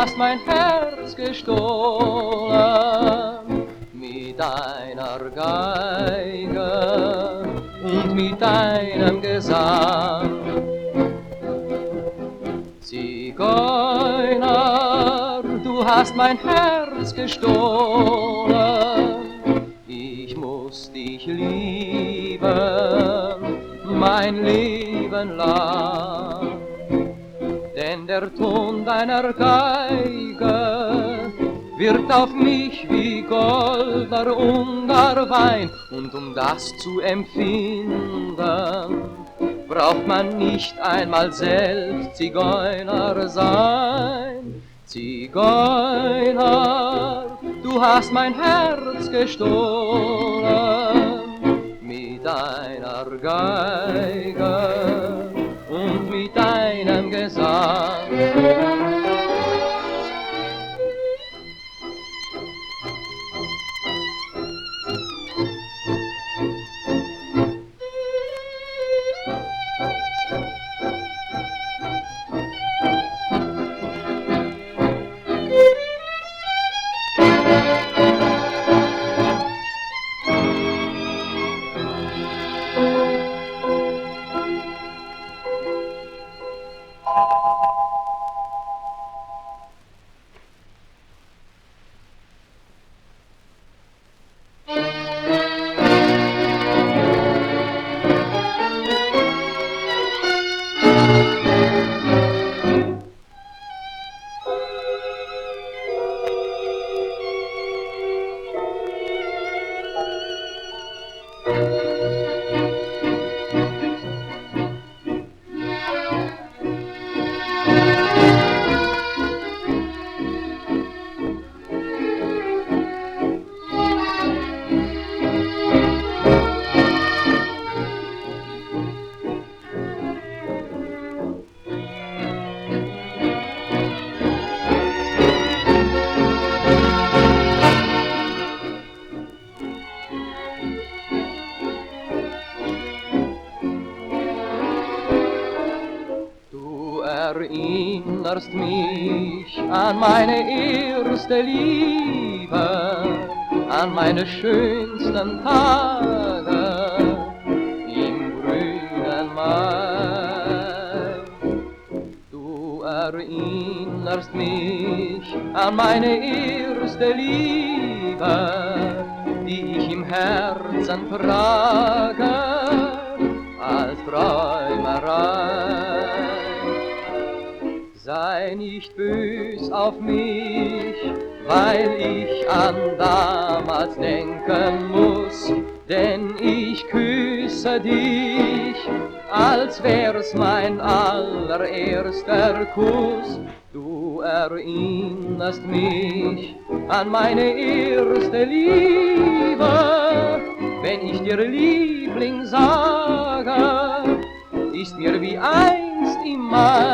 hast mein Herz gestohlen mit deiner Geige und mit deinem Gesang. Zigeuner, du hast mein Herz gestohlen, ich muss dich lieben, mein Leben lang. Denn der Ton deiner Geige wirkt auf mich wie goldener Ungarwein, und um das zu empfinden, braucht man nicht einmal selbst Zigeuner sein. Zigeuner, du hast mein Herz gestohlen mit deiner Geige und mit deinem Gesang. Erinnerst mich an meine erste Liebe, an meine schönsten Tage im grünen Mai. Du erinnerst mich an meine erste Liebe, die ich im Herzen trage als Träumerei. Sei nicht bös auf mich, weil ich an damals denken muss, denn ich küsse dich, als wär's mein allererster Kuss. Du erinnerst mich an meine erste Liebe, wenn ich dir Liebling sage, ist mir wie einst im Mai.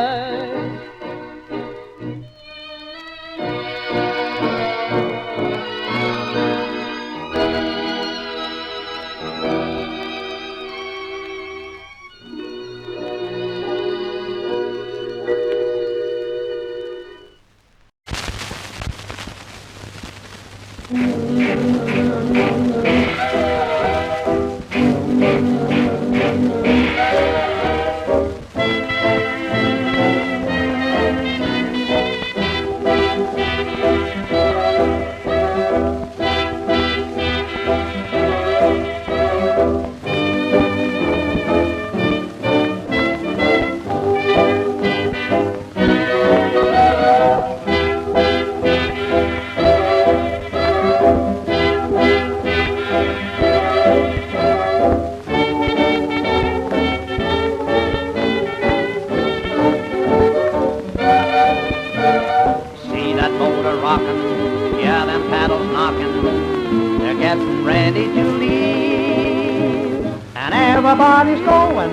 Everybody's going,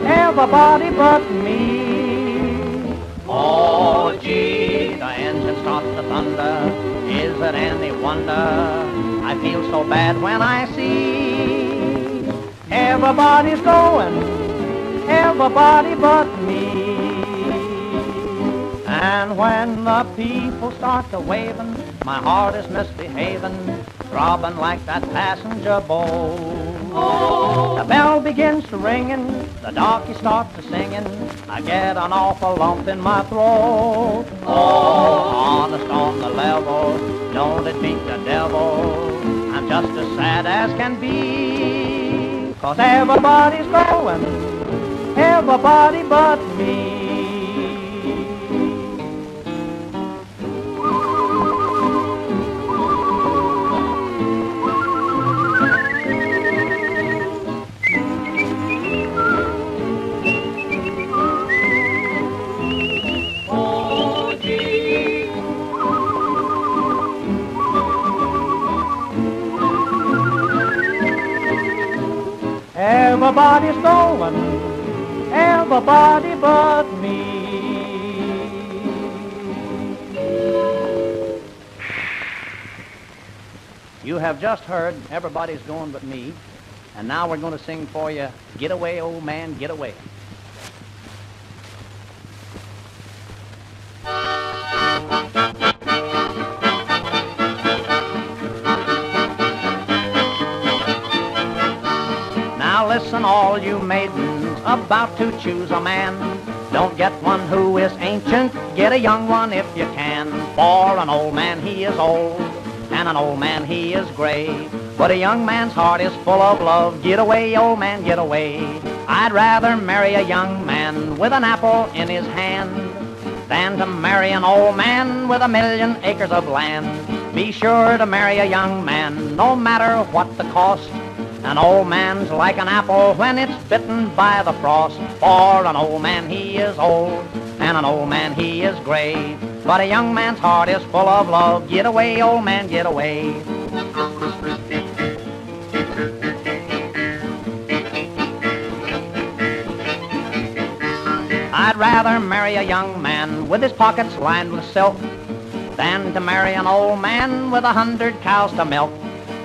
everybody but me. Oh, gee, the engine starts to thunder. Is it any wonder I feel so bad when I see everybody's going, everybody but me. And when the people start to waving, my heart is misbehaving, throbbing like that passenger boat. The bell begins to ringing, the darkies start to singing, I get an awful lump in my throat. Oh, honest on the level, don't it beat the devil? I'm just as sad as can be, 'cause everybody's going, everybody but me. Everybody's going, everybody but me. You have just heard Everybody's Going But Me, and now we're going to sing for you, Get Away, Old Man, Get Away. Now listen, all you maidens about to choose a man. Don't get one who is ancient, get a young one if you can. For an old man he is old, and an old man he is gray. But a young man's heart is full of love. Get away, old man, get away. I'd rather marry a young man with an apple in his hand than to marry an old man with 1,000,000 acres of land. Be sure to marry a young man, no matter what the cost. An old man's like an apple when it's bitten by the frost. For an old man he is old, and an old man he is gray. But a young man's heart is full of love. Get away, old man, get away. I'd rather marry a young man with his pockets lined with silk than to marry an old man with 100 cows to milk.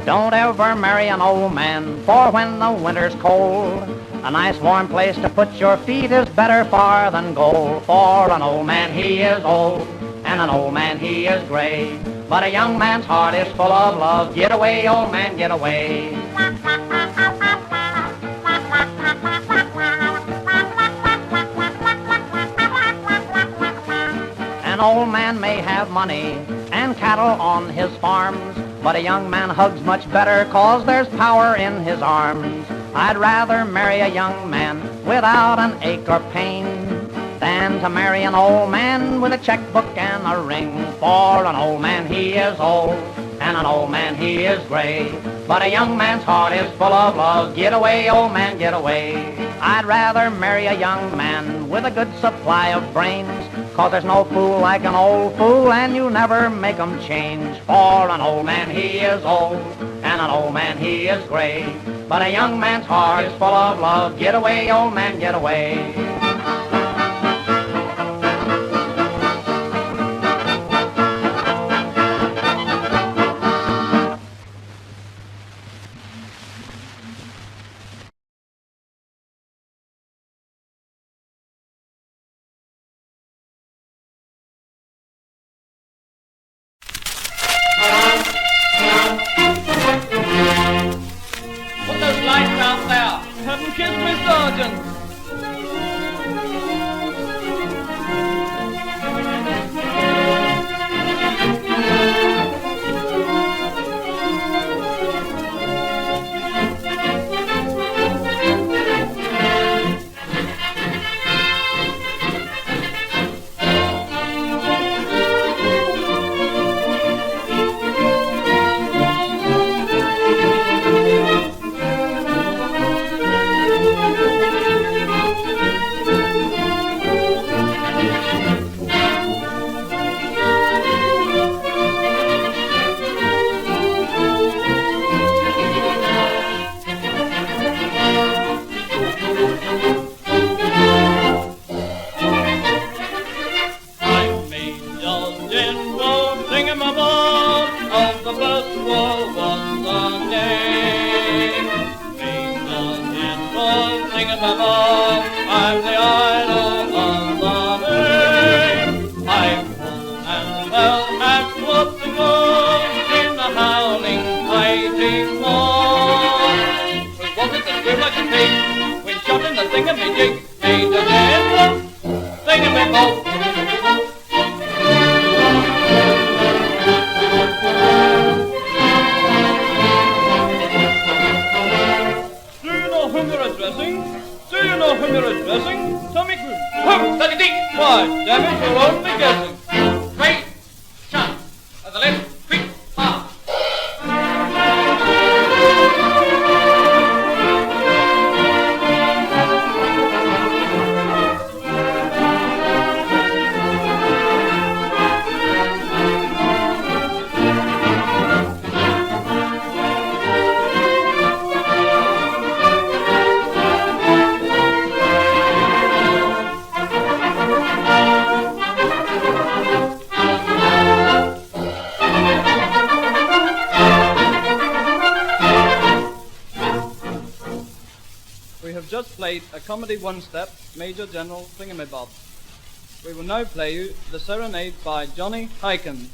Don't ever marry an old man, for when the winter's cold, a nice warm place to put your feet is better far than gold. For an old man he is old, and an old man he is gray. But a young man's heart is full of love. Get away, old man, get away. An old man may have money and cattle on his farms, but a young man hugs much better 'cause there's power in his arms. I'd rather marry a young man without an ache or pain than to marry an old man with a checkbook and a ring. For an old man he is old, and an old man he is gray. But a young man's heart is full of love. Get away, old man, get away. I'd rather marry a young man with a good supply of brains, 'cause there's no fool like an old fool, and you never make 'em change. For an old man he is old, and an old man he is gray. But a young man's heart is full of love. Get away, old man, get away. Put those lights out there. Heaven kiss me, Sergeant. I'm the idol of the name. I know whom you're addressing? Tommy Cruise. Who? Study deep. Why, damn it, you're only guessing. Straight shot. At the left, quick, fire. We have just played a comedy one-step, Major General Thingamabob. We will now play you the Serenade by Johnny Hykins.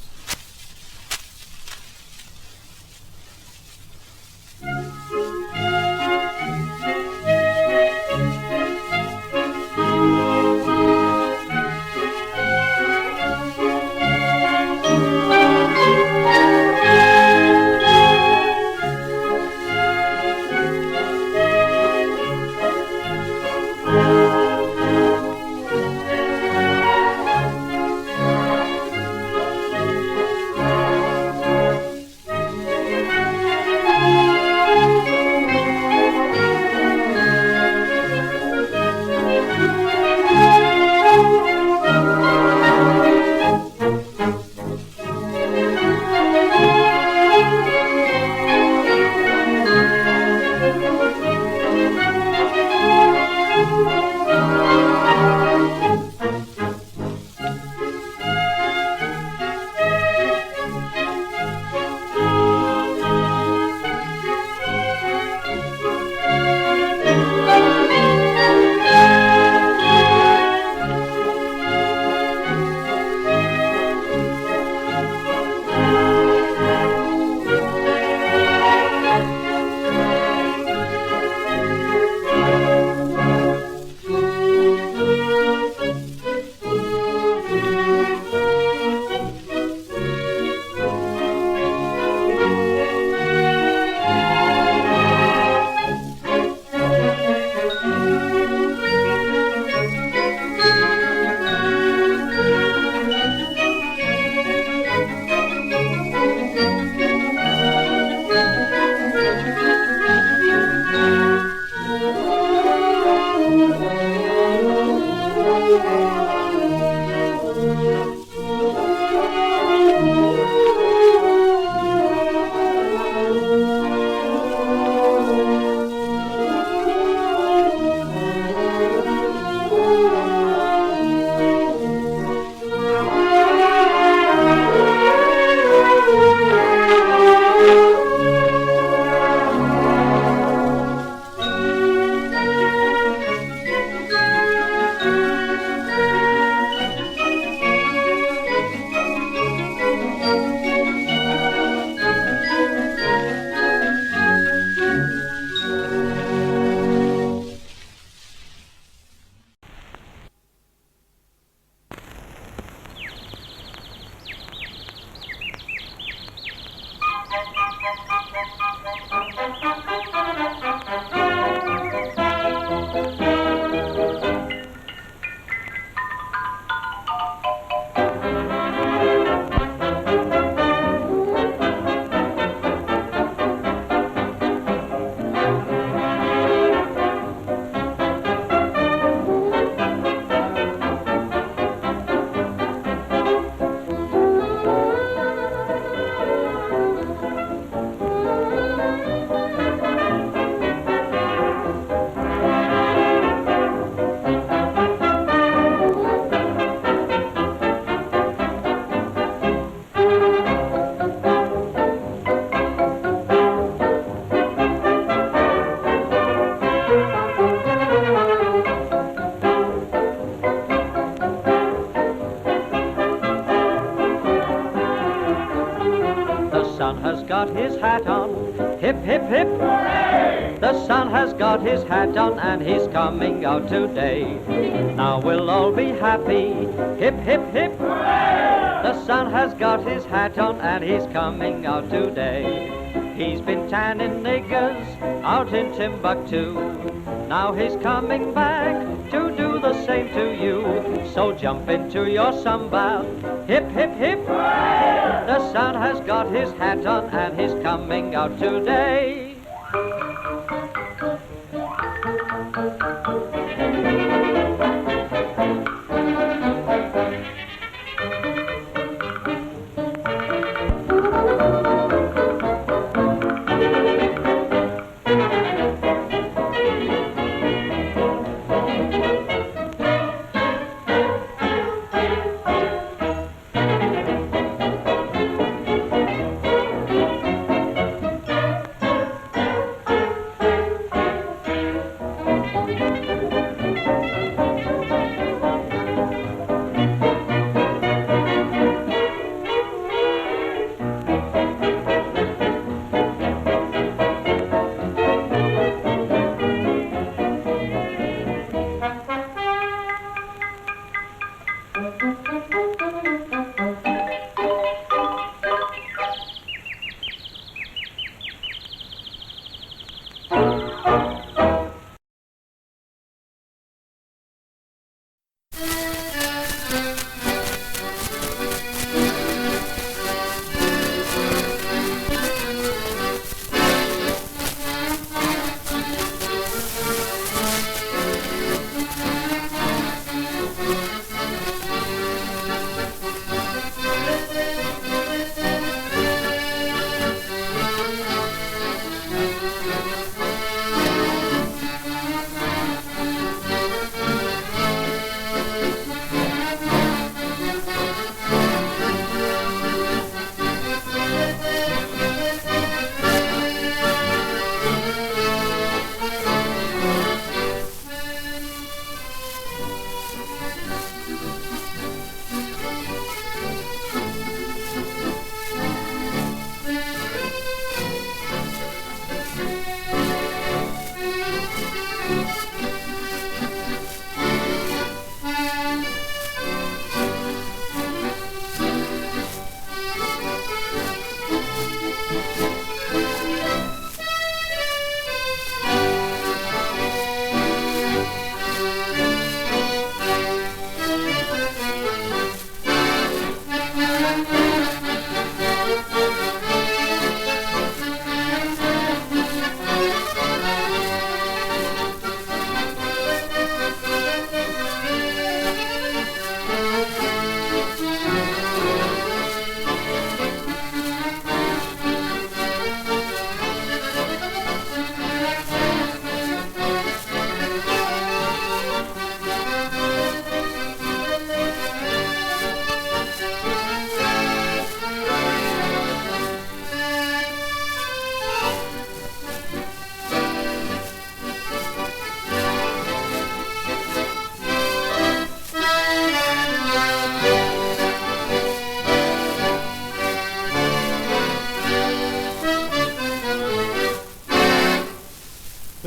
got his hat on. Hip, hip, hip. Hooray! The sun has got his hat on and he's coming out today. Now we'll all be happy. Hip, hip, hip. Hooray! The sun has got his hat on and he's coming out today. He's been tanning niggers out in Timbuktu. Now he's coming back to do the same to you. So jump into your samba, hip, hip, hip. The Sound has got his hat on and he's coming out today.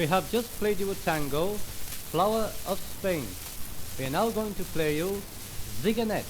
We have just played you a tango, Flower of Spain. We are now going to play you Ziganet.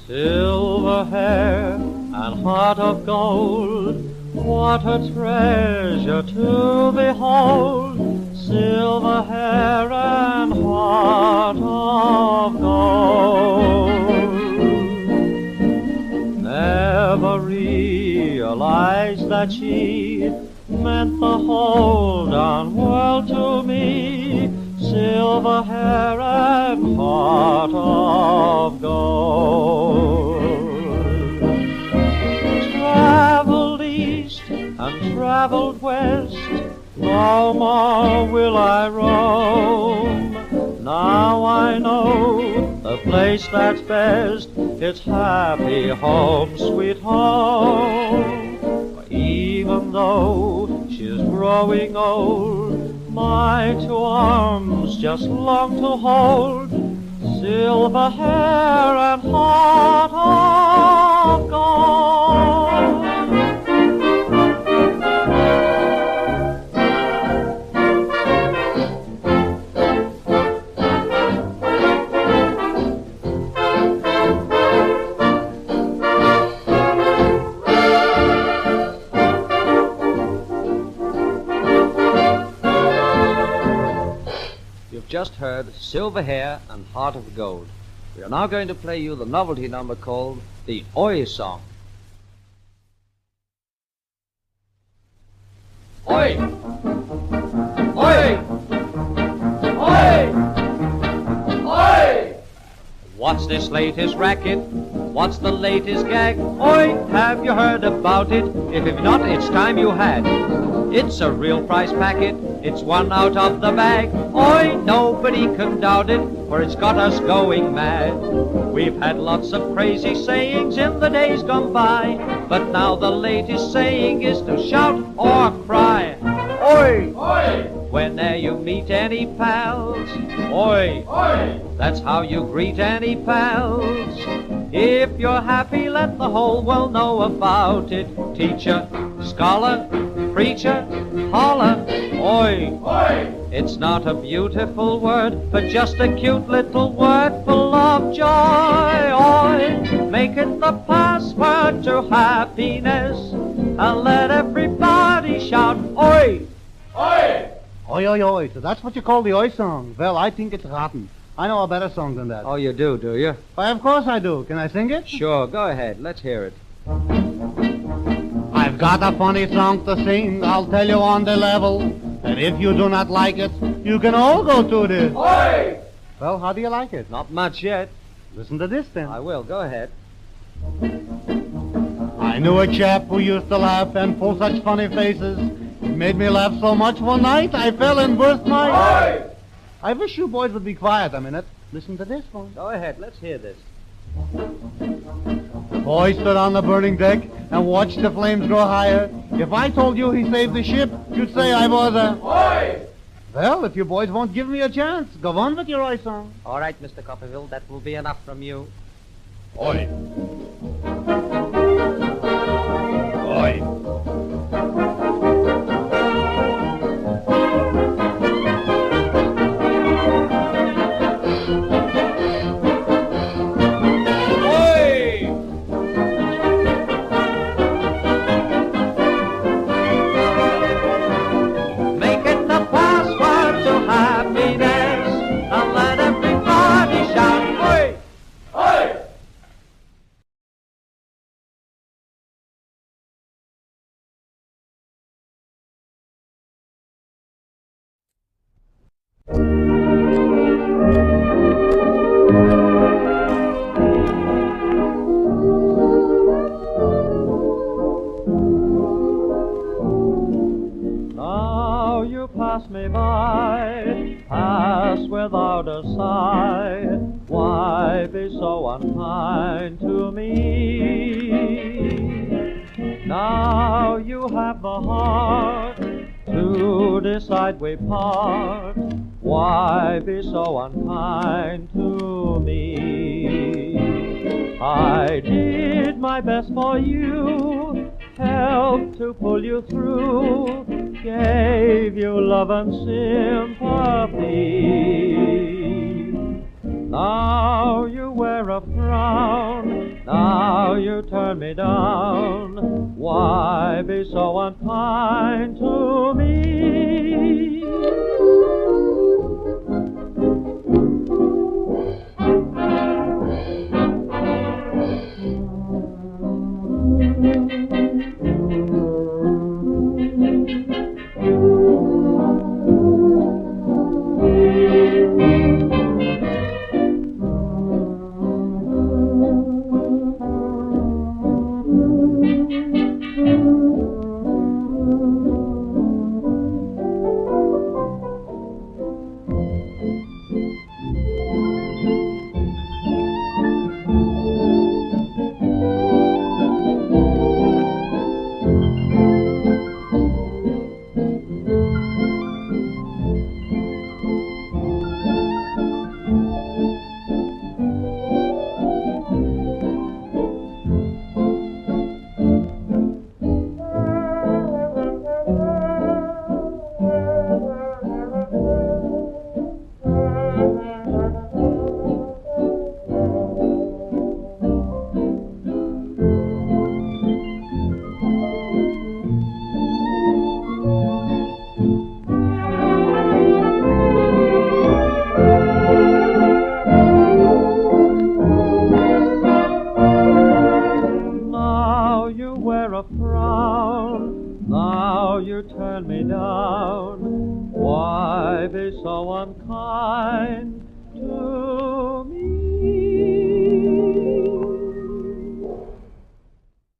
Silver hair and heart of gold, what a treasure to behold. Silver hair and heart of gold. Never realized that she meant the whole darn world to me. Silver hair and heart of gold. Traveled east and traveled west, no more will I roam. Now I know the place that's best, it's happy home, sweet home. For even though she's growing old, my two arms just long to hold. Silver hair and heart of gold. Just heard Silver Hair and Heart of Gold. We are now going to play you the novelty number called the Oi Song. Oi! Oi! Oi! Oi! What's this latest racket? What's the latest gag? Oi, have you heard about it? If you've not, it's time you had. It's a real prize packet, it's one out of the bag. Oi, nobody can doubt it, for it's got us going mad. We've had lots of crazy sayings in the days gone by, but now the latest saying is to shout or cry. Oi! Oi! Whene'er you meet any pals, oi! Oi! That's how you greet any pals. If you're happy, let the whole world know about it. Teacher, scholar, preacher, holler, oi! Oi! It's not a beautiful word, but just a cute little word full of joy. Oi! Make it the password to happiness, and let everybody shout, oi! Oi! Oi, oi, oi. So that's what you call the oi song. Well, I think it's rotten. I know a better song than that. Oh, you do you? Why, of course I do. Can I sing it? Sure, go ahead. Let's hear it. I've got a funny song to sing, I'll tell you on the level. And if you do not like it, you can all go to this. Oi! Well, how do you like it? Not much yet. Listen to this then. I will. Go ahead. I knew a chap who used to laugh and pull such funny faces. He made me laugh so much one night I fell and burst my... Oi! I wish you boys would be quiet a minute. Listen to this one. Go ahead. Let's hear this. The boy stood on the burning deck and watched the flames grow higher. If I told you he saved the ship, you'd say I was a... Oi! Well, if you boys won't give me a chance, go on with your oi song. All right, Mr. Copperfield, that will be enough from you. Oi. Oi. Make it the password to happiness, and let everybody shout, oi! Oi! Now you pass me by, pass without a sigh. Why be so unkind to me? Now you have the heart to decide we part. Why be so unkind to me? I did my best for you, helped to pull you through, gave you love and sympathy. Now you wear a frown, now you turn me down. Why be so unkind to me? turn me down. Why be so unkind to me?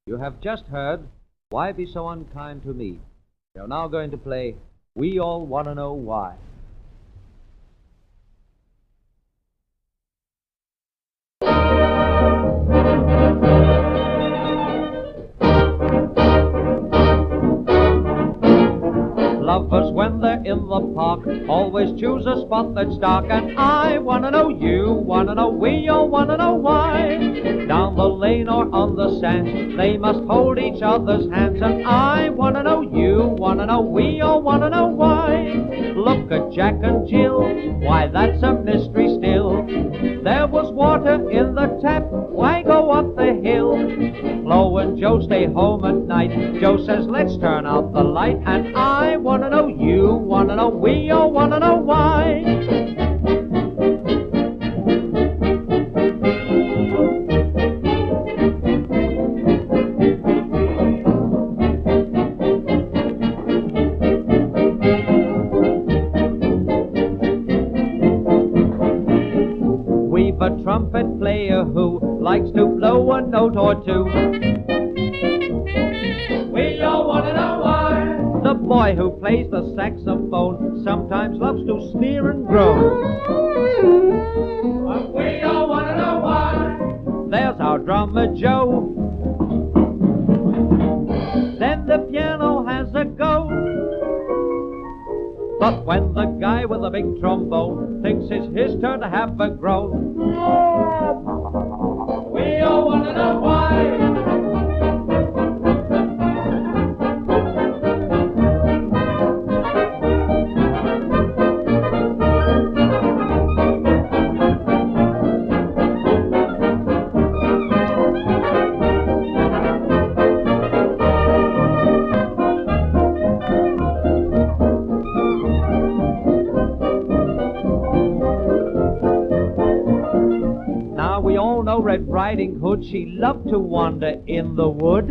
You have just heard Why Be So Unkind to Me. We are now going to play We All Want to Know Why. Lovers, when they're in the park, always choose a spot that's dark. And I want to know, you want to know, we all want to know why. Down the lane or on the sand, they must hold each other's hands. And I want to know, you want to know, we all want to know why. Look at Jack and Jill, why that's a mystery still. There was water in the tap, why go up the hill? Flo and Joe stay home at night. Joe says, let's turn out the light. And I want to know, You wanna know, we all wanna know why. We've a trumpet player who likes to blow a note or two. We all wanna know why. The boy who plays the saxophone sometimes loves to sneer and groan. We all wanna know why. There's our drummer Joe. Then the piano has a go. But when the guy with the big trombone thinks it's his turn to have a groan, we all wanna know why. Red Riding Hood, she loved to wander in the wood.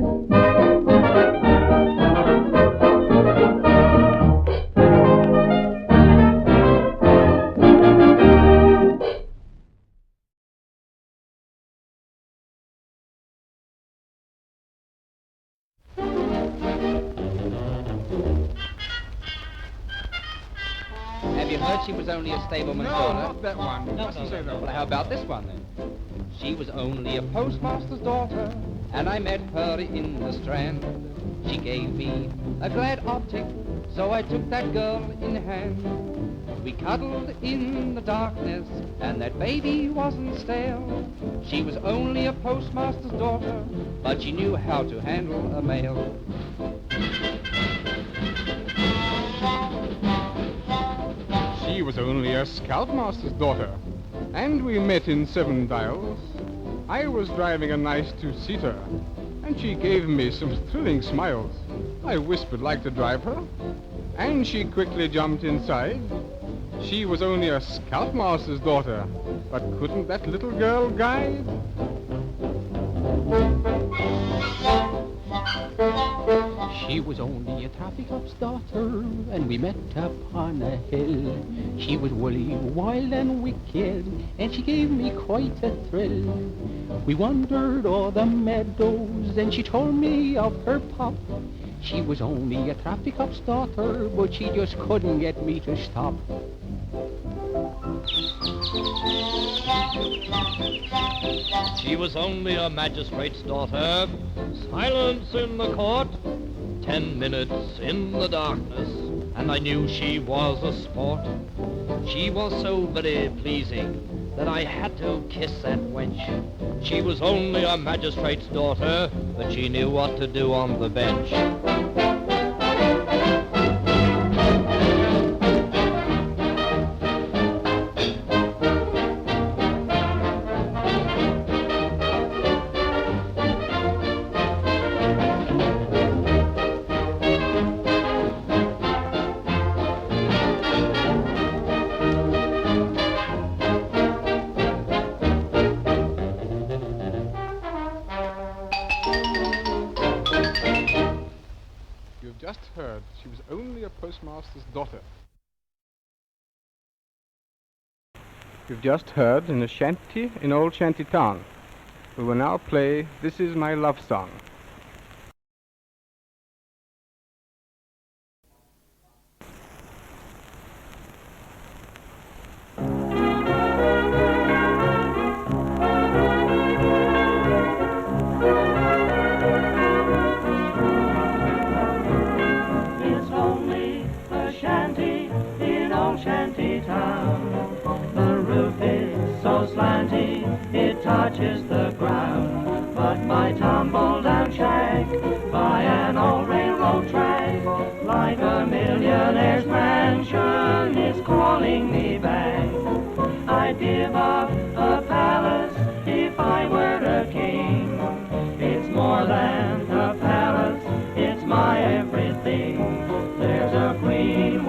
Have you heard she was only a stableman's daughter? Not that one. No, Mustn't say that Well, one. how about this one then? She was only a postmaster's daughter, and I met her in the Strand. She gave me a glad optic, so I took that girl in hand. We cuddled in the darkness, and that baby wasn't stale. She was only a postmaster's daughter, but she knew how to handle a mail. She was only a scoutmaster's daughter, and we met in Seven Dials. I was driving a nice two-seater, and she gave me some thrilling smiles. I whispered like to drive her, and she quickly jumped inside. She was only a scoutmaster's daughter, but couldn't that little girl guide? She was only a traffic cop's daughter, and we met upon a hill. She was woolly, wild and wicked, and she gave me quite a thrill. We wandered o'er the meadows, and she told me of her pop. She was only a traffic cop's daughter, but she just couldn't get me to stop. She was only a magistrate's daughter. Silence in the court. 10 minutes in the darkness, and I knew she was a sport. She was so very pleasing that I had to kiss that wench. She was only a magistrate's daughter, but she knew what to do on the bench. Just heard she was only a postmaster's daughter. You've just heard in a shanty in old shanty town. We will now play This Is My Love Song. Touches the ground, but my tumble-down shack by an old railroad track, like a millionaire's mansion, is calling me back. I'd give up a palace if I were a king. It's more than a palace, it's my everything. There's a queen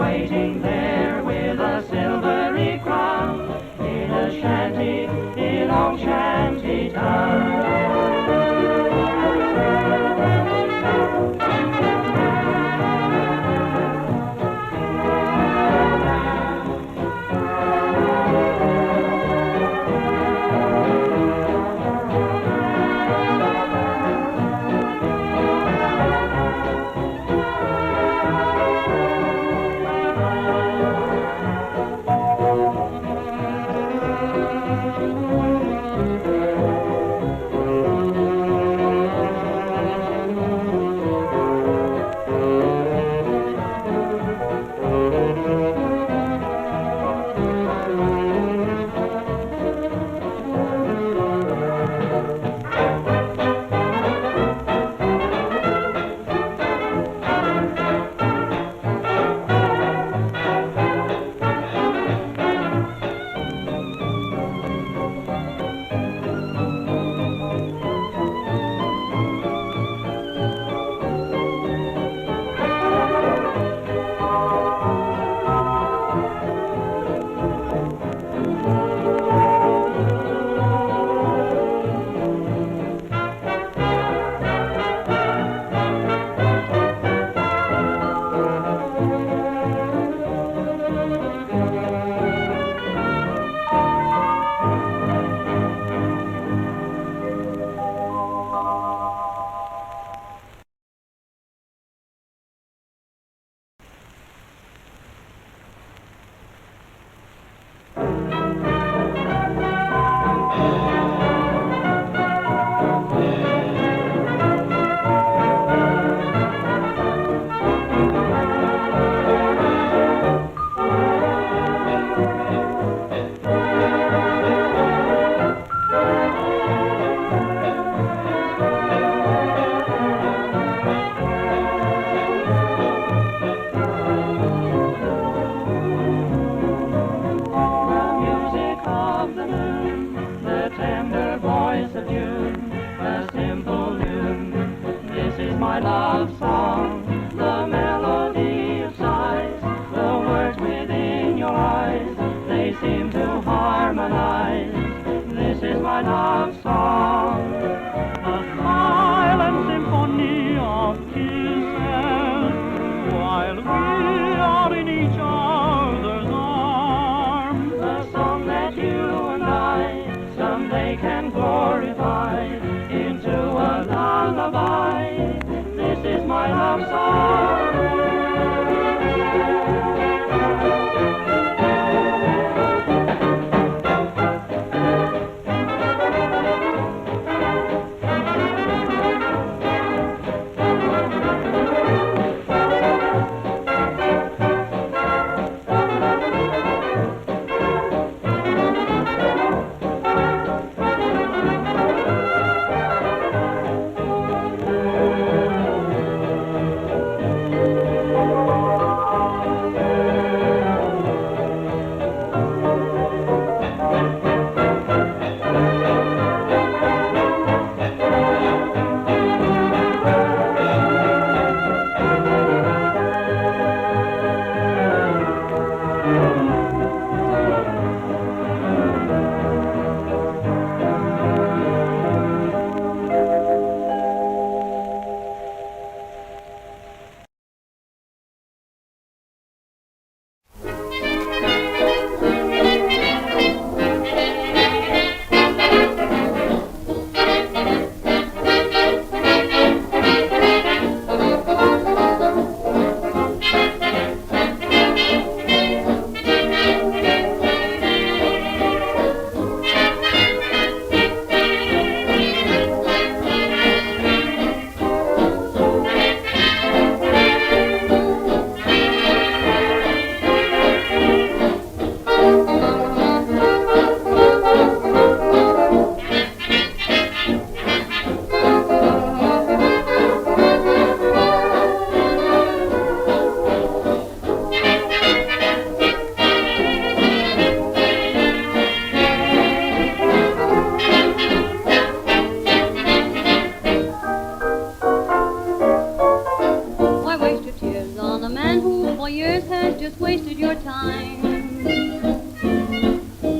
love song.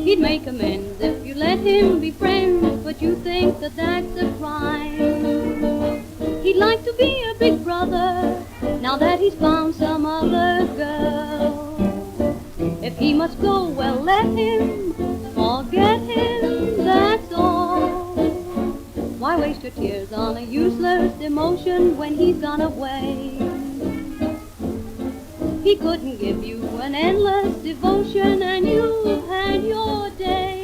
He'd make amends if you let him be friends, but you think that that's a crime. He'd like to be a big brother, now that he's found some other girl. If he must go, well, let him, forget him, that's all. Why waste your tears on a useless emotion when he's gone away? He couldn't give you an endless devotion, and you've had your day.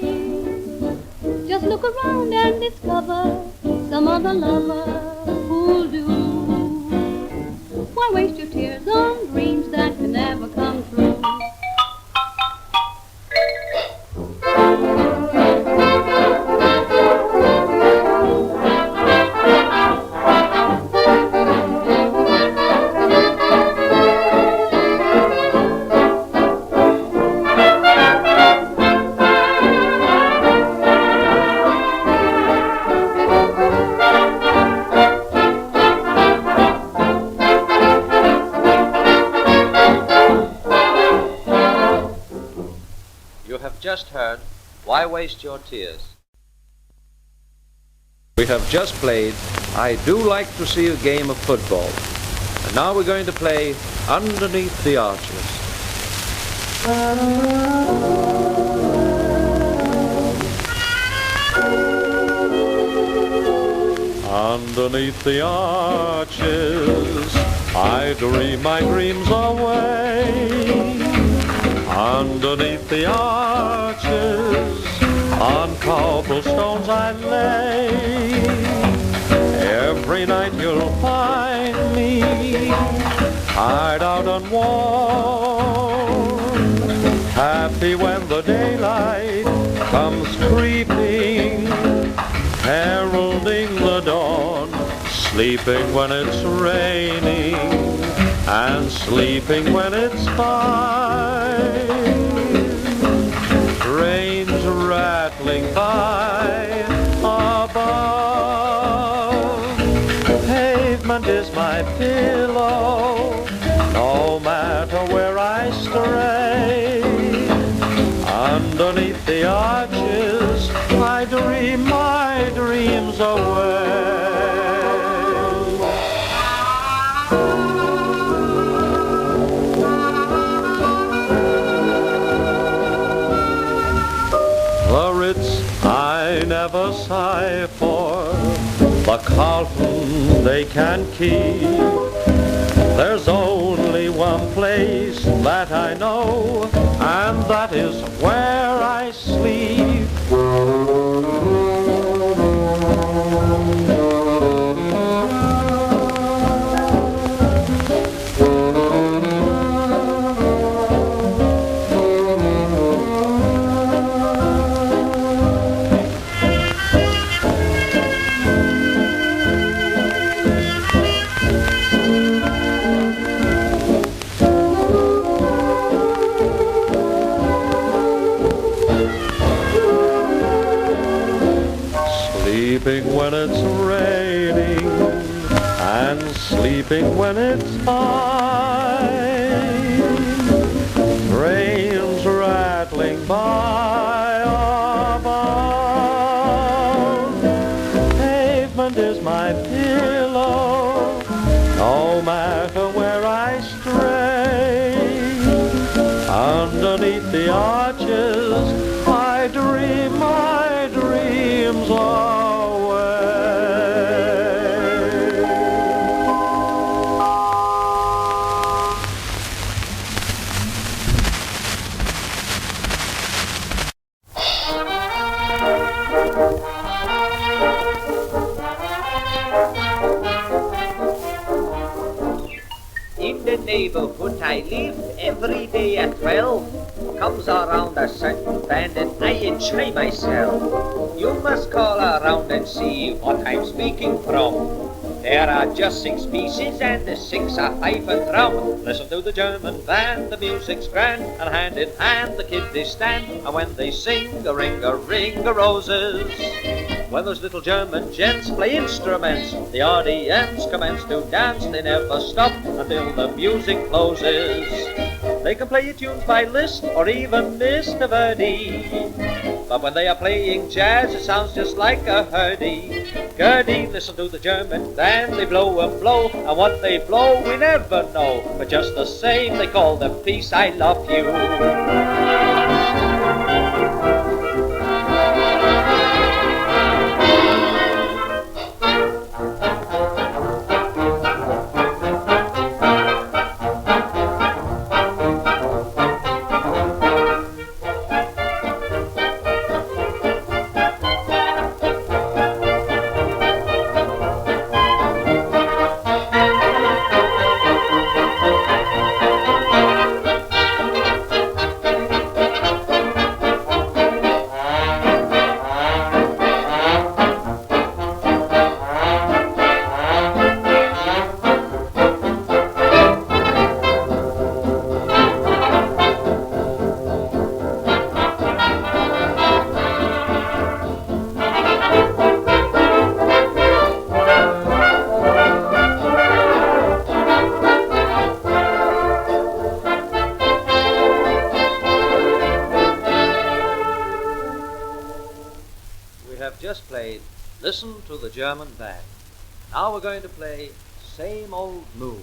Just look around and discover some other lover who'll do. Why waste your tears on dreams that can never come true? Just heard Why Waste Your Tears. We have just played I Do Like to See a Game of Football, and now we're going to play Underneath the Arches. Underneath the arches I dream my dreams away. Underneath the arches, on cobblestones I lay. Every night you'll find me hide out and warm, happy when the daylight comes creeping, heralding the dawn, sleeping when it's raining, and sleeping when it's fine. Trains rattling by above, pavement is my pillow, no matter where I stray. Underneath the arches I dream my dreams away. I never sigh for, the Carlton they can keep. There's only one place that I know, and that is where I sleep. Sleeping when it's raining and sleeping when it's fine. Trains rattling by above. Pavement is my pillow, no matter where I stray. Underneath the arches, I dream my dreams away. In the neighborhood I live, every day at 12 comes around a certain band and I enjoy myself. You must call around and see what I'm speaking from. There are just 6 pieces and the 6 are fife and drum. Listen to the German band, the music's grand, and hand in hand the kiddies stand. And when they sing a ring a roses, when those little German gents play instruments, the audience commence to dance. They never stop until the music closes. They can play tunes by Liszt or even Mr. Verdi, but when they are playing jazz, it sounds just like a hurdy-gurdy. Listen to the German band, they blow and blow, and what they blow we never know. But just the same, they call the piece I Love You. Just played Listen to the German Band. Now we're going to play Same Old Moon.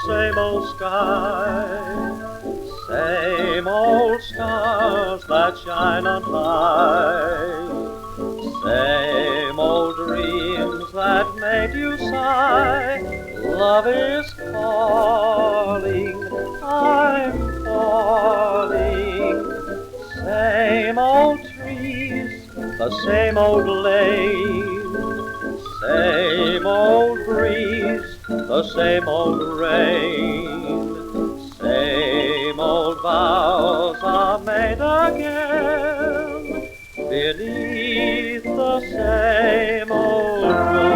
Same old sky, same old stars that shine on high, same old dreams that made you sigh. Love is calling, I'm falling. Same old trees, the same old lane, same old breeze, the the same old rain, same old vows are made again, beneath the same old moon.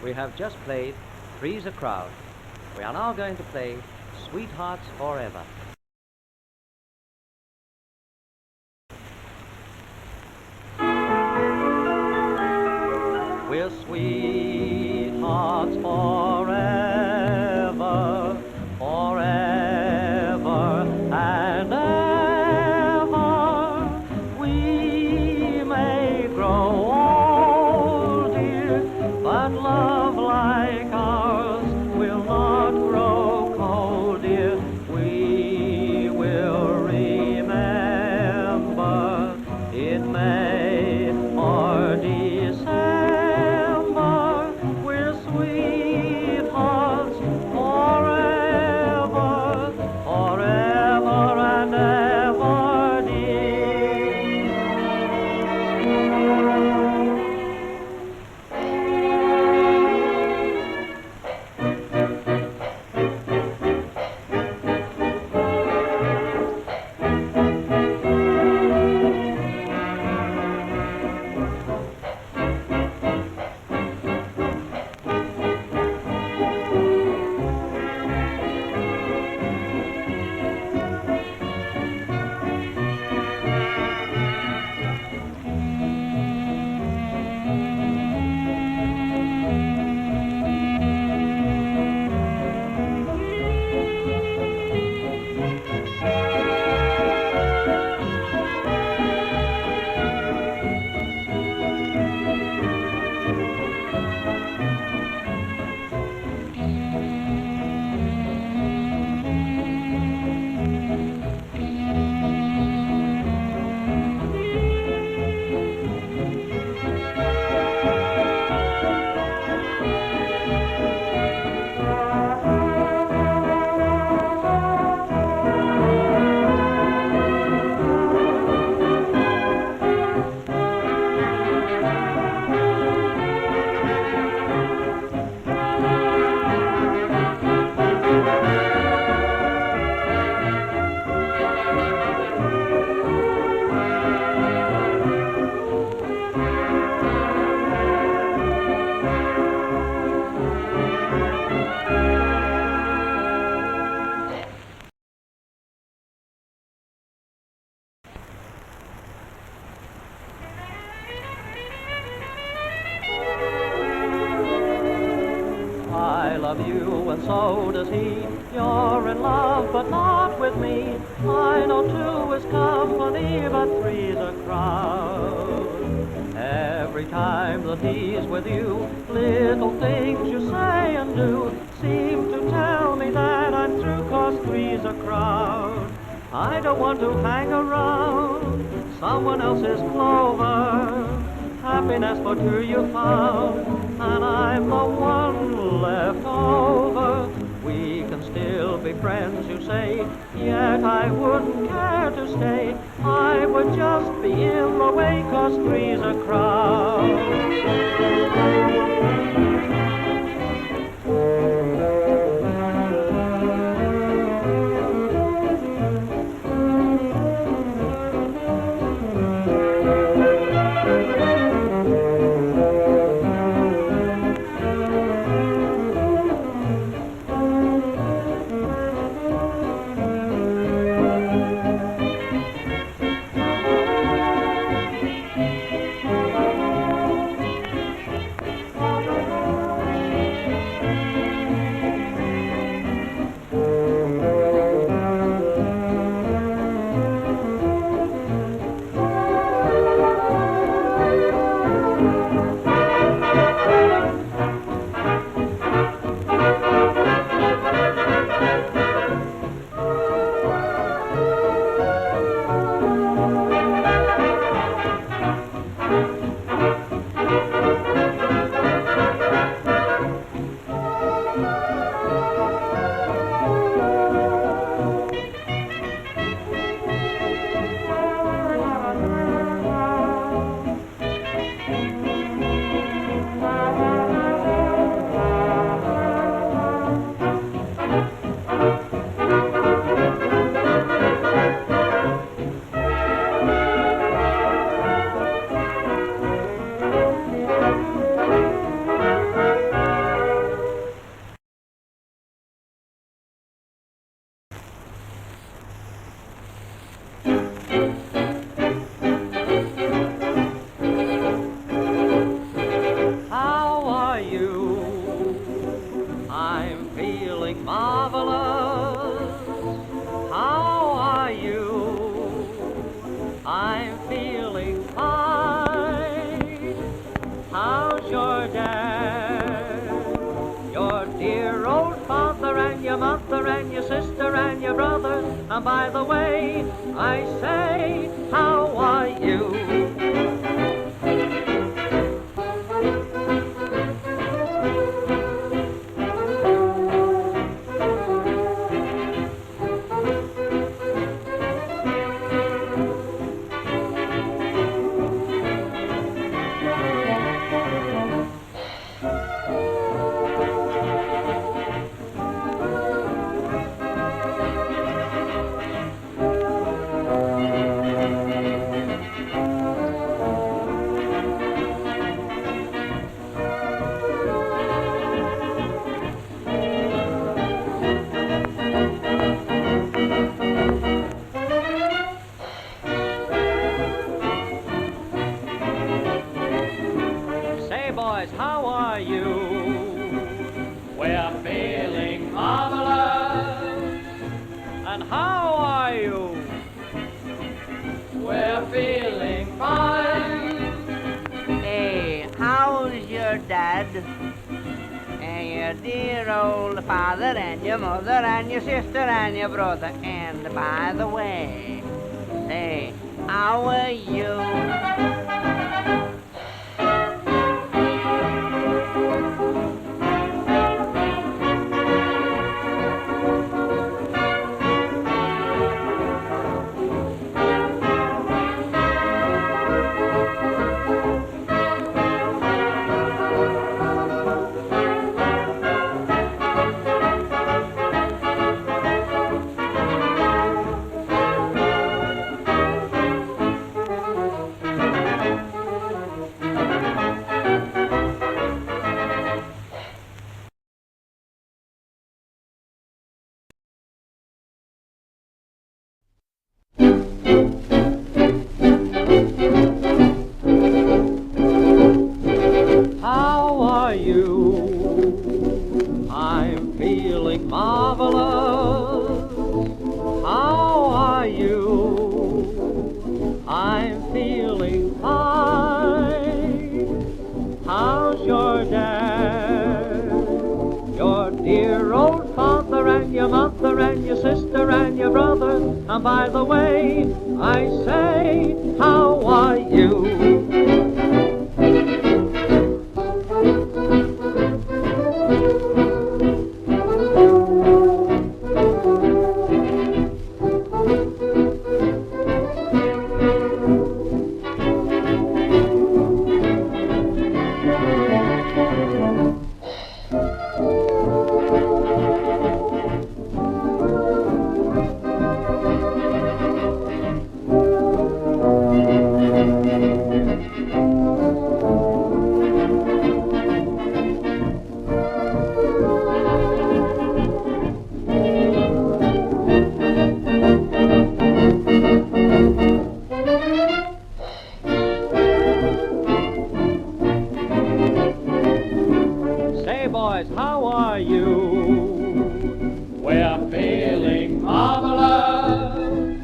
We have just played Three's a Crowd. We are now going to play Sweethearts Forever. We're sweethearts forever, forever and ever. We may grow old, dear, but love like ours will not grow cold, dear. We will remember in May or December. We're sweethearts forever, forever and ever, dear. I love you and so does he. You're in love but not with me. I know two is company but three's a crowd. Every time that he's with you, little things you say and do seem to tell me that I'm through, 'cause three's a crowd. I don't want to hang around someone else's clover. Happiness but who you found, and I'm the one left over. We can still be friends, you say, yet I wouldn't care to stay. I would just be in the way, 'cause three's a crowd. How are you? I'm feeling marvelous. How are you? I'm feeling fine. How's your dad? Your dear old father and your mother and your sister and your brother. And by the way, I say, how are you? Say, boys, how are you? We're feeling marvelous. And how are you? We're feeling fine. Hey, how's your dad? And your dear old father and your mother and your sister and your brother. And by the way, say, how are you? How are you? I'm feeling marvelous. How are you? I'm feeling fine. How's your dad? Your dear old father and your mother and your sister and your brother. And by the way, I say, how are you? Say, boys, how are you? We're feeling marvelous.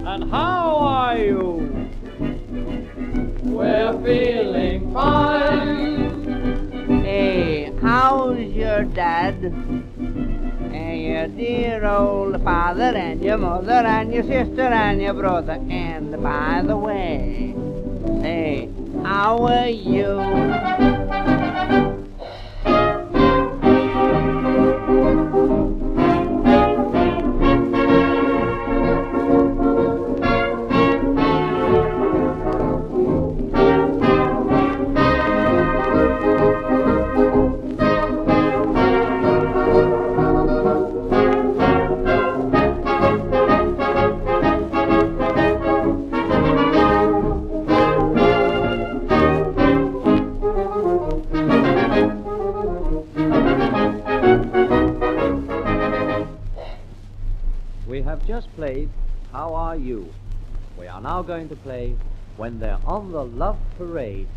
And how are you? We're feeling fine. Hey, how's your dad? And your dear old father and your mother and your sister and your brother. And by the way, say, how are you? We have just played How Are You? We are now going to play When They're on the Love Parade.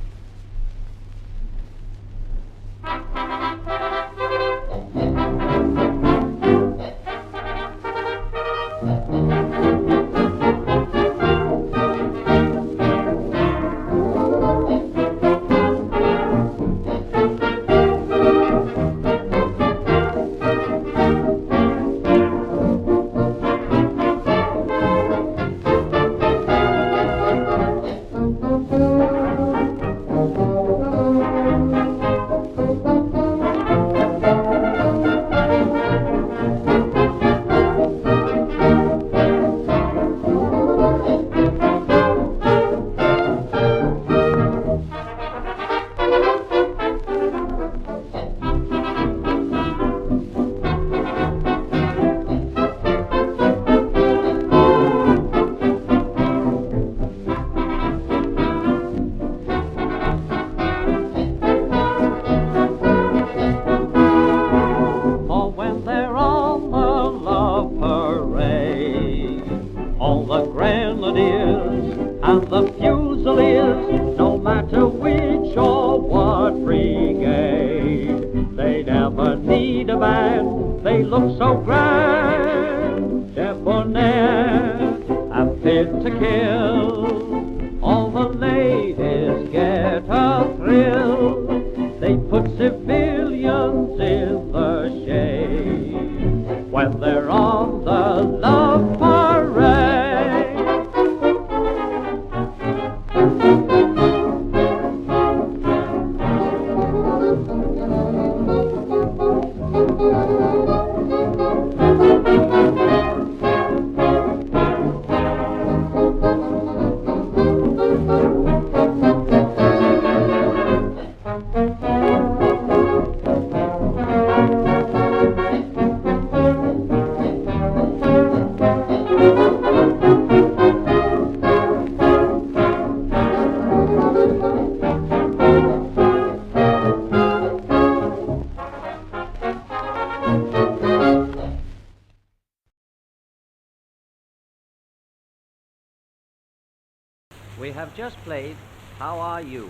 We have just played How Are You?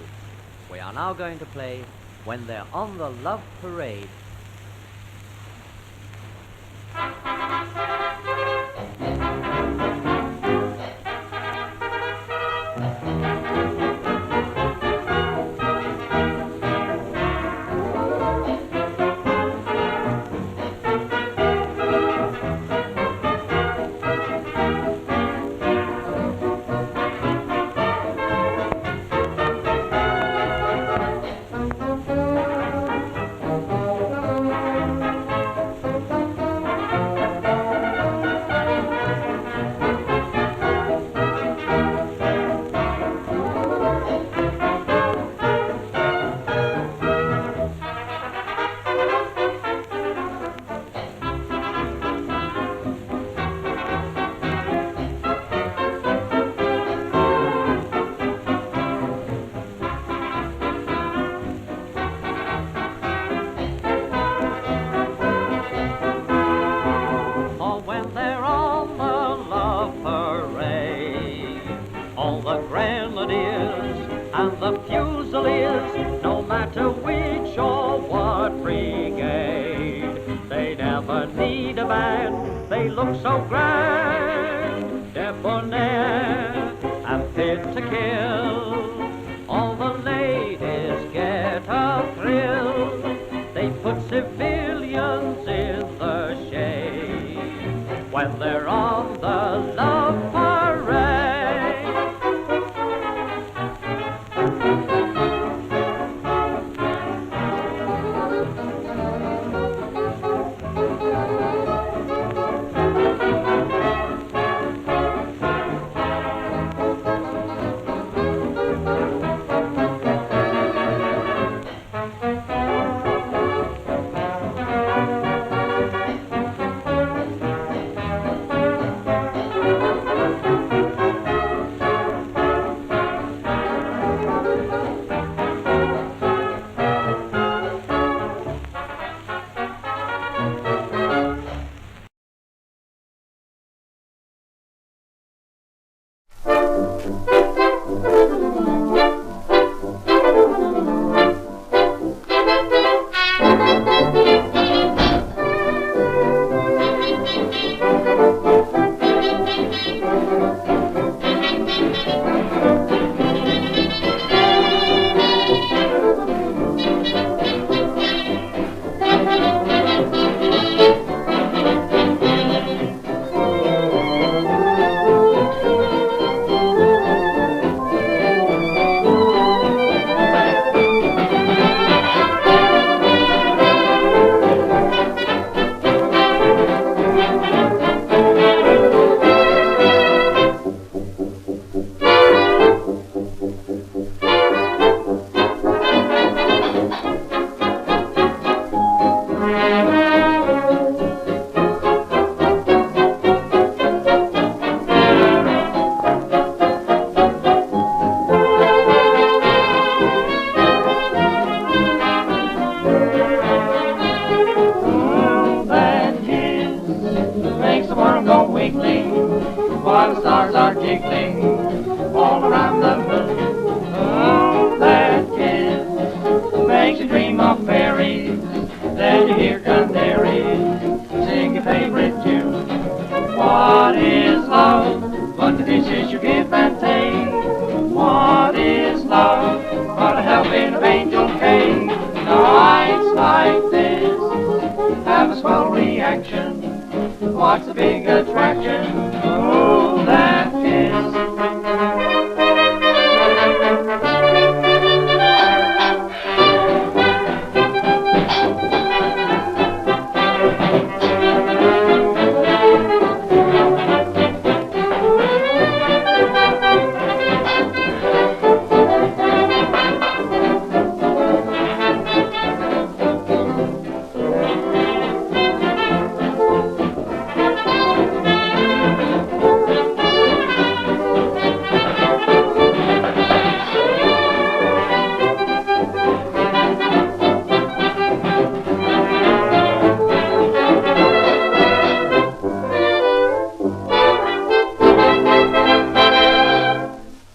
We are now going to play When They're on the Love Parade. while the stars are jiggling all around the moon. Oh, that kiss makes you dream of fairies. Then you hear canaries sing your favorite tune. What is love but the dishes you give and take? What is love but a helping of angel cake? Nights like this have a swell reaction. What's the big attraction? Oh, that kiss.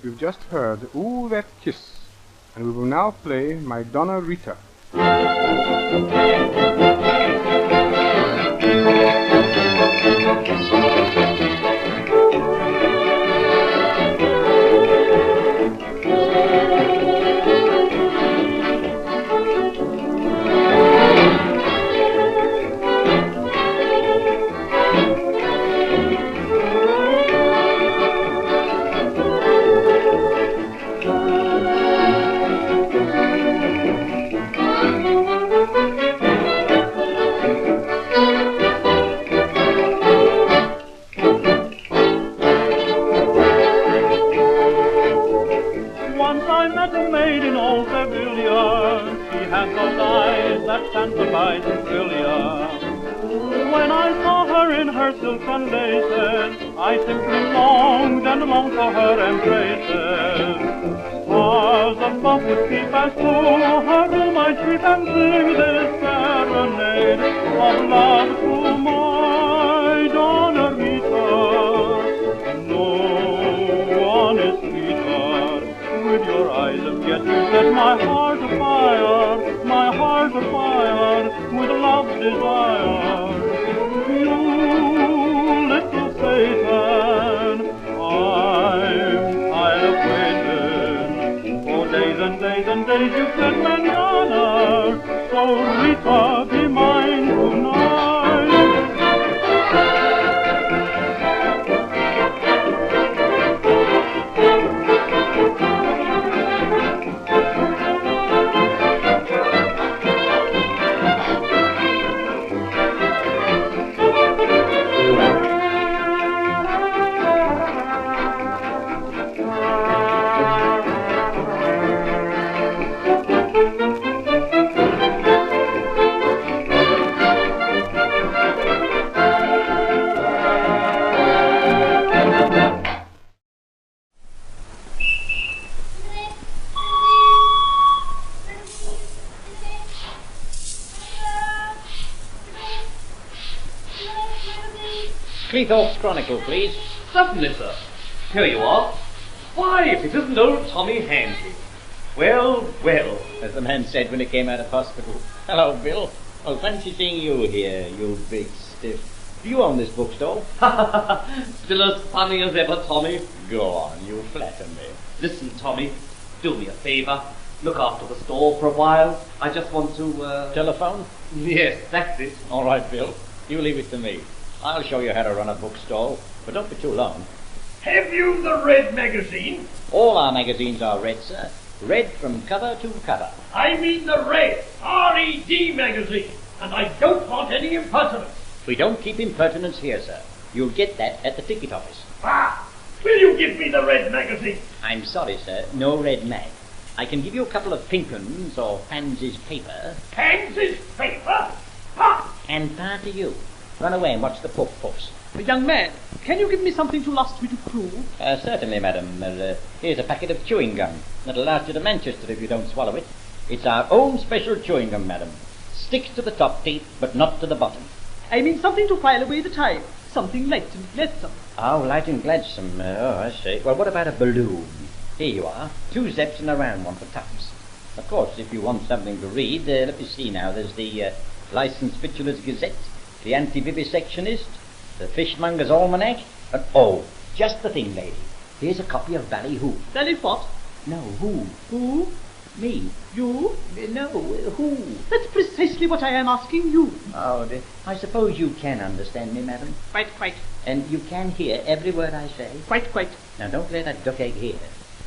You've just heard Ooh, That Kiss, and we will now play My Donna Rita. Once I met a maid in old Sevilla. She had those eyes that tantalize and thrill ya. When I saw her in her silks and laces, I simply longed and longed for her embraces. Stars above would keep as to her room I'd creep and sing this serenade of love to my Donna Rita. No one is sweeter. With your eyes of yet you set my heart afire, with love's desire. You little Satan, I'm tired of waiting. For days and days and days you've said manana, so Rita, be mine tonight. Cleethorpes Chronicle, please. Certainly, sir. Here you are. Why, if it isn't old Tommy Handley. Well, well, as the man said when he came out of hospital. Hello, Bill. Oh, fancy seeing you here, you big stiff. Do you own this bookstall? Still as funny as ever, Tommy. Go on, you flatter me. Listen, Tommy, do me a favour. Look after the store for a while. I just want to, Telephone? Yes, that's it. All right, Bill. You leave it to me. I'll show you how to run a bookstall, but don't be too long. Have you the Red magazine? All our magazines are red, sir. Red from cover to cover. I mean the Red, R-E-D magazine, and I don't want any impertinence. We don't keep impertinence here, sir. You'll get that at the ticket office. Ah! Will you give me the Red magazine? I'm sorry, sir. No red mag. I can give you a couple of pink uns or Pansy's paper. Pansy's paper? Ha! And part to you. Run away and watch the Puff Puffs. Young man, can you give me something to last me to Crewe? Certainly, madam. Here's a packet of chewing gum. That'll last you to Manchester if you don't swallow it. It's our own special chewing gum, madam. Sticks to the top teeth, but not to the bottom. I mean something to file away the time. Something light and gladsome. Oh, light and gladsome. I see. Well, what about a balloon? Here you are. 2 zeps and a round one for tuppence. Of course, if you want something to read, let me see now. There's the Licensed Victualler's Gazette, the Anti-Vivisectionist, the Fishmonger's Almanac, and oh, just the thing, lady. Here's a copy of Ballyhoo. Bally what? No, who? Who? Me. You? No, who? That's precisely what I am asking you. Oh, I suppose you can understand me, madam. Quite. And you can hear every word I say? Quite. Now, don't let that duck egg hear.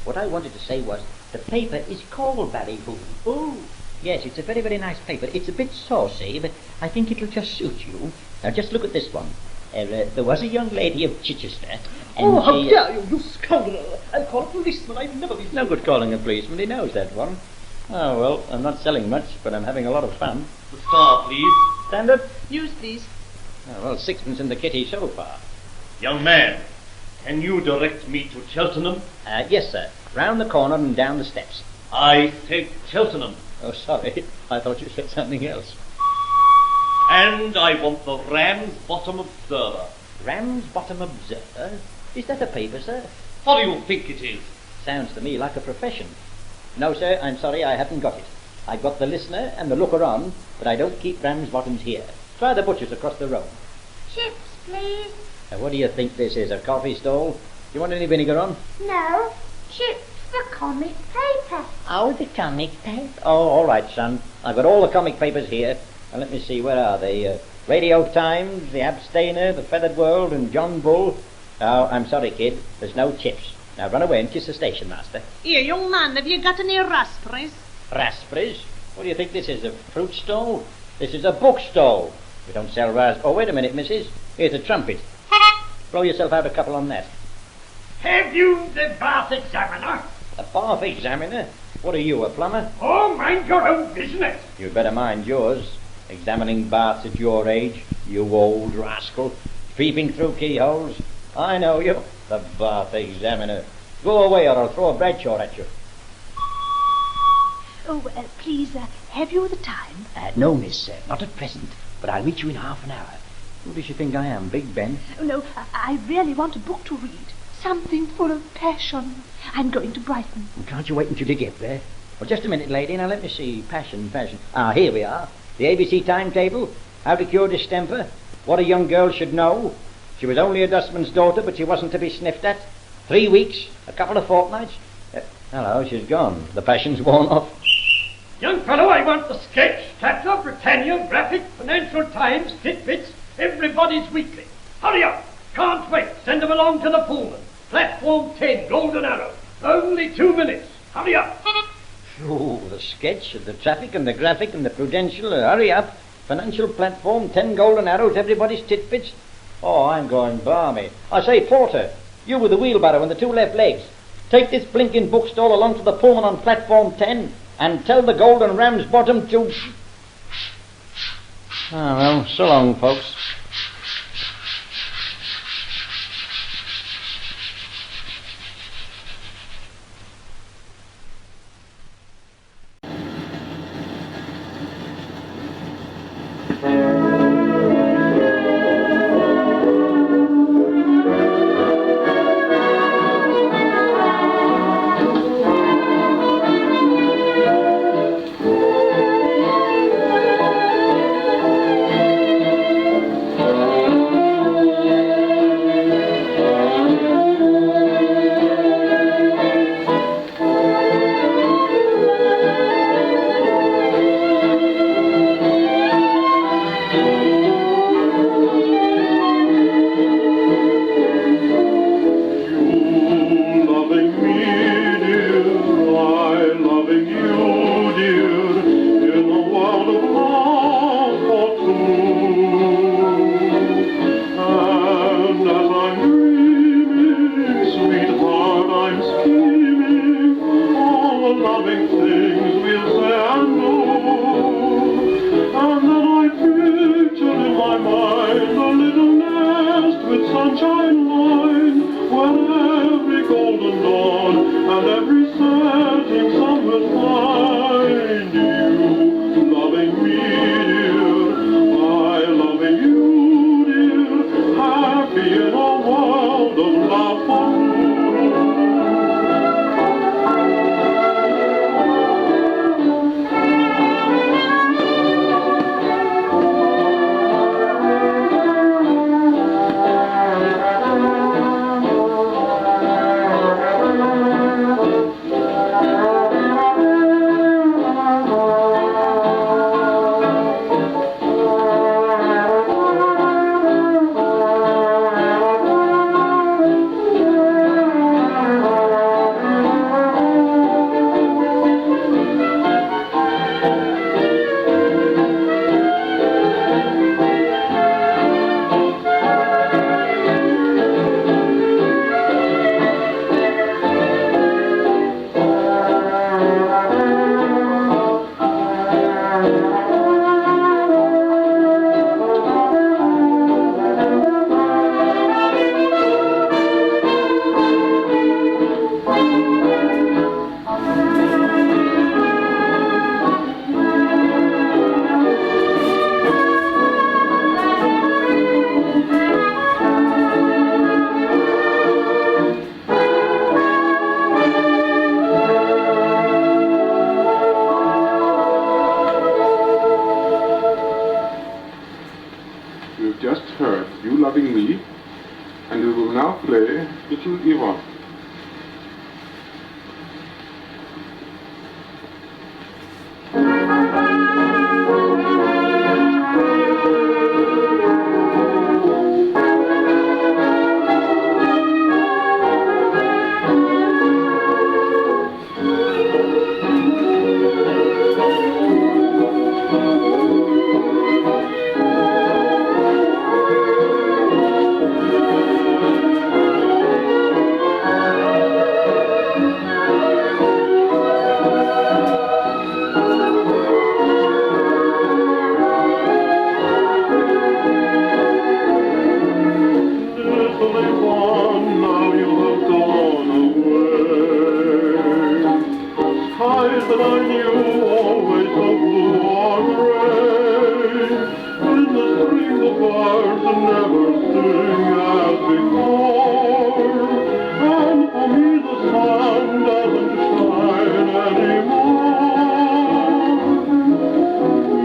What I wanted to say was, the paper is called Ballyhoo. Oh. Yes, it's a very, very nice paper. It's a bit saucy, but I think it'll just suit you. Now, just look at this one. There was a young lady of Chichester, and how she... dare you, you scoundrel! I'll call a policeman. I've never been... No good calling a policeman. He knows that one. Oh, well, I'm not selling much, but I'm having a lot of fun. The Star, please. Standard? News, please. Oh, well, 6pence in the kitty so far. Young man, can you direct me to Cheltenham? Yes, sir. Round the corner and down the steps. I said Cheltenham. Oh, sorry. I thought you said something else. And I want the Ram's Bottom Observer. Ram's Bottom Observer? Is that a paper, sir? What do you think it is? Sounds to me like a profession. No, sir, I'm sorry, I haven't got it. I've got the Listener and the Looker-On, but I don't keep Ram's Bottoms here. Try the butcher's across the road. Chips, please. Now, what do you think this is, a coffee stall? Do you want any vinegar on? No. Chips, the comic paper. Oh, the comic paper? Oh, all right, son. I've got all the comic papers here. Now, let me see, where are they? Radio Times, The Abstainer, The Feathered World, and John Bull. Oh, I'm sorry, kid. There's no chips. Now run away and kiss the station master. Here, young man, have you got any raspberries? Raspberries? What do you think this is, a fruit stall? This is a book stall. We don't sell raspberries. Oh, wait a minute, missus. Here's a trumpet. Blow yourself out a couple on that. Have you the Bath Examiner? A Bath Examiner? What are you, a plumber? Oh, mind your own business. You'd better mind yours. Examining baths at your age, you old rascal. Peeping through keyholes. I know you, the Bath Examiner. Go away or I'll throw a Bradshaw at you. Oh, please, have you the time? No, miss, not at present, but I'll reach you in half an hour. Who does she think I am, Big Ben? Oh, no, I really want a book to read. Something full of passion. I'm going to Brighton. Can't you wait until you get there? Well, just a minute, lady. Now, let me see. Passion. Ah, here we are. The ABC timetable. How to cure distemper. What a young girl should know. She was only a dustman's daughter, but she wasn't to be sniffed at. 3 weeks. A couple of fortnights. Hello, she's gone. The passion's worn off. Young fellow, I want the Sketch, Tatler, Britannia, Graphic, Financial Times, Titbits, Everybody's Weekly. Hurry up. Can't wait. Send them along to the Pullman. Platform 10, Golden Arrow. Only 2 minutes. Hurry up. Oh, the Sketch, and the Traffic, and the Graphic, and the Prudential. Hurry up. Financial Platform, 10 Golden Arrows, Everybody's Titbits. Oh, I'm going balmy. I say, Porter, you with the wheelbarrow and the 2 left legs. Take this blinking bookstall along to the Pullman on Platform 10 and tell the Golden Ram's Bottom to... Oh, well, so long, folks. world of love for We've just heard You Loving Me, and we will now play Little Yvonne. That I knew always so blue or gray. In the spring the birds never sing as before, and for me the sun doesn't shine anymore.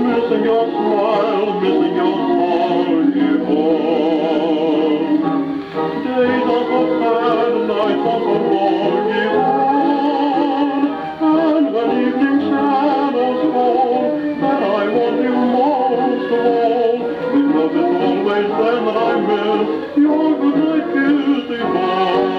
Missing your smile, missing your song, Yvonne. Days are so sad, nights are so long, Yvonne. And when evening shadows fall, then I want you most of all. Because it's always then that I miss your goodnight kiss, Yvonne.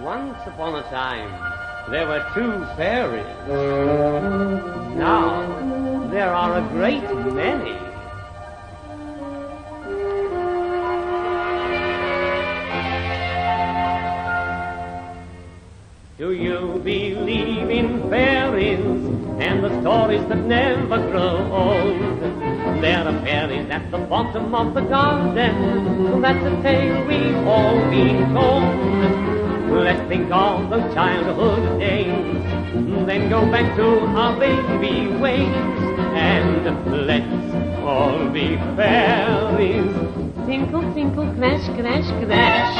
Once upon a time, there were two fairies. Now, there are a great many. Do you believe in fairies and the stories that never grow old? There are fairies at the bottom of the garden, that's a tale we've all been told. Let's think of those childhood days, then go back to our baby ways, and let's all be fairies. Tinkle, tinkle, crash, crash, crash.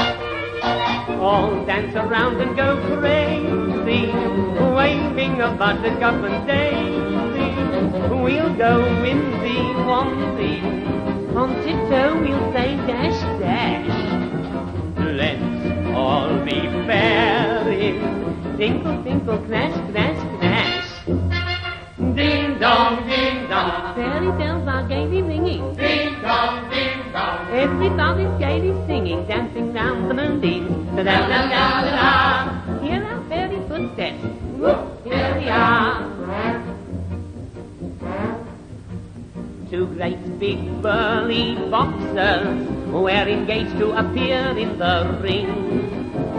All dance around and go crazy, waving a buttercup and daisy. We'll go in the onesie, on tiptoe we'll say dash, dash. Let's all be fairies. Tinkle, tinkle, crash, crash, crash. Ding dong, ding dong. Fairy bells are gaily ringing. Ding dong, ding dong. Everybody's gaily singing, dancing round the moonbeams. Da da da da da da. Hear our fairy footsteps. Whoop, here we are. Two great big burly boxers were engaged to appear in the ring.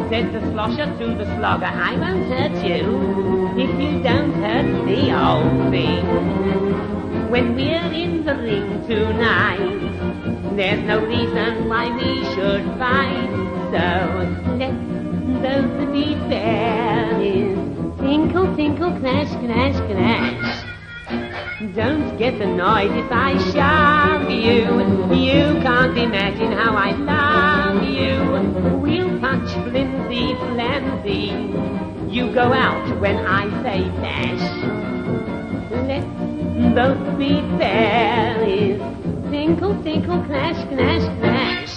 Said the slosher to the slogger, I won't hurt you if you don't hurt the old thing. When we're in the ring tonight, there's no reason why we should fight. So let those be fairies. Tinkle, tinkle, crash, crash, crash. Don't get annoyed if I shove you. You can't imagine how I love you. We'll punch flimsy, flimsy. You go out when I say dash. Let's both be fairies. Tinkle, tinkle, crash, crash, crash.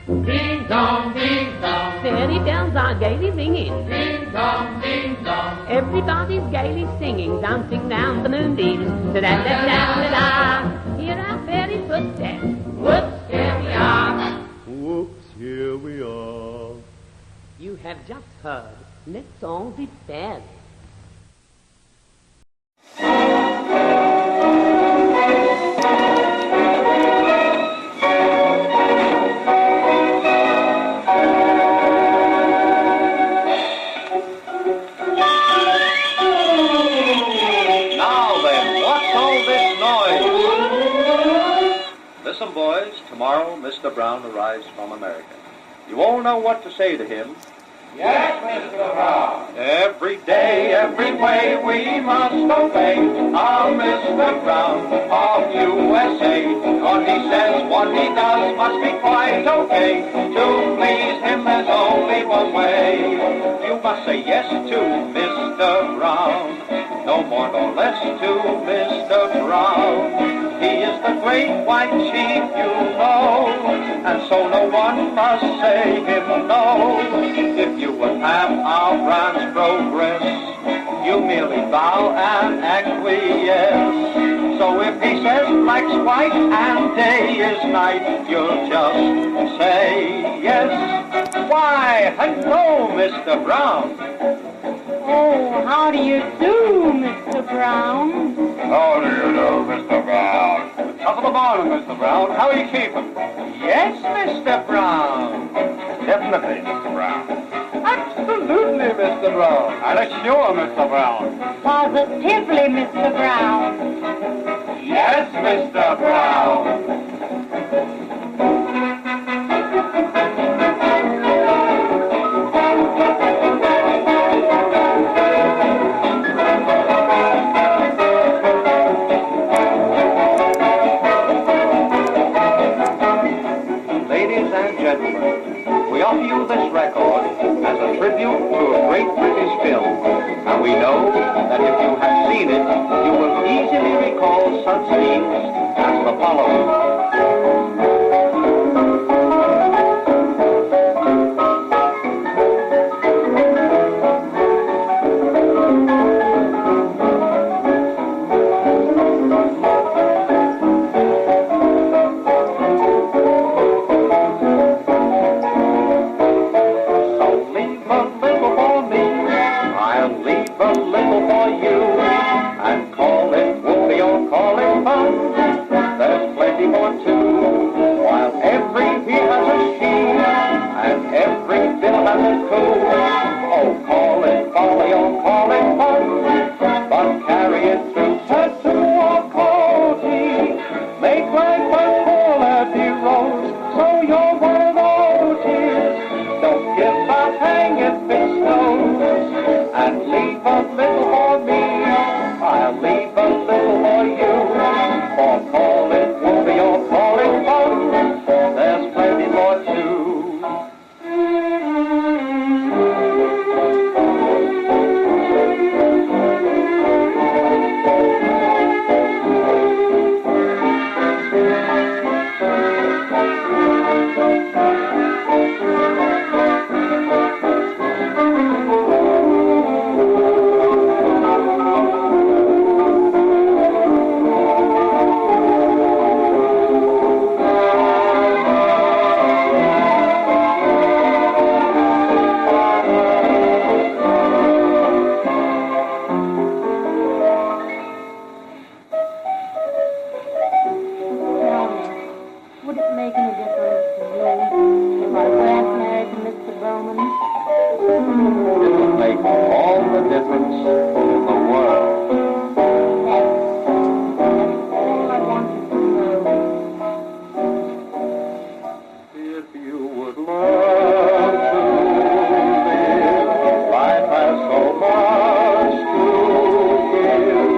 Ding dong, ding dong. Fairy bells are gaily ringing. Ding dong, ding dong. Everybody's gaily singing, dancing round the moonbeams. Da da da da da da. Hear our fairy footsteps. Whoops, here we are. Whoops, here we are. You have just heard. Let's all be fairies. Listen, boys, tomorrow Mr. Brown arrives from America. You all know what to say to him. Yes, Mr. Brown. Every day, every way, we must obey our Mr. Brown of USA. What he says, what he does must be quite okay. To please him, there's only one way. You must say yes to Mr. Brown. No more nor less to Mr. Brown. He is the great white chief, you know, and so no one must say him no. If you would have our brand's progress, you merely bow and acquiesce. So if he says black's white and day is night, you'll just say yes. Why, hello, Mr. Brown. Oh, how do you do, Mr. Brown? How do you do, Mr. Brown? Top of the morning, Mr. Brown. How are you keeping? Yes, Mr. Brown. Definitely, Mr. Brown. Absolutely, Mr. Brown. I'll assure Mr. Brown. Positively, Mr. Brown. Yes, Mr. Brown. We offer you this record as a tribute to a great British film, and we know that if you have seen it, you will easily recall such scenes as the following. would it make any difference to you if I weren't married to Mr. Bowman? It would make all the difference in the world. That's all I wanted to know. If you would learn to live, life has so much to give.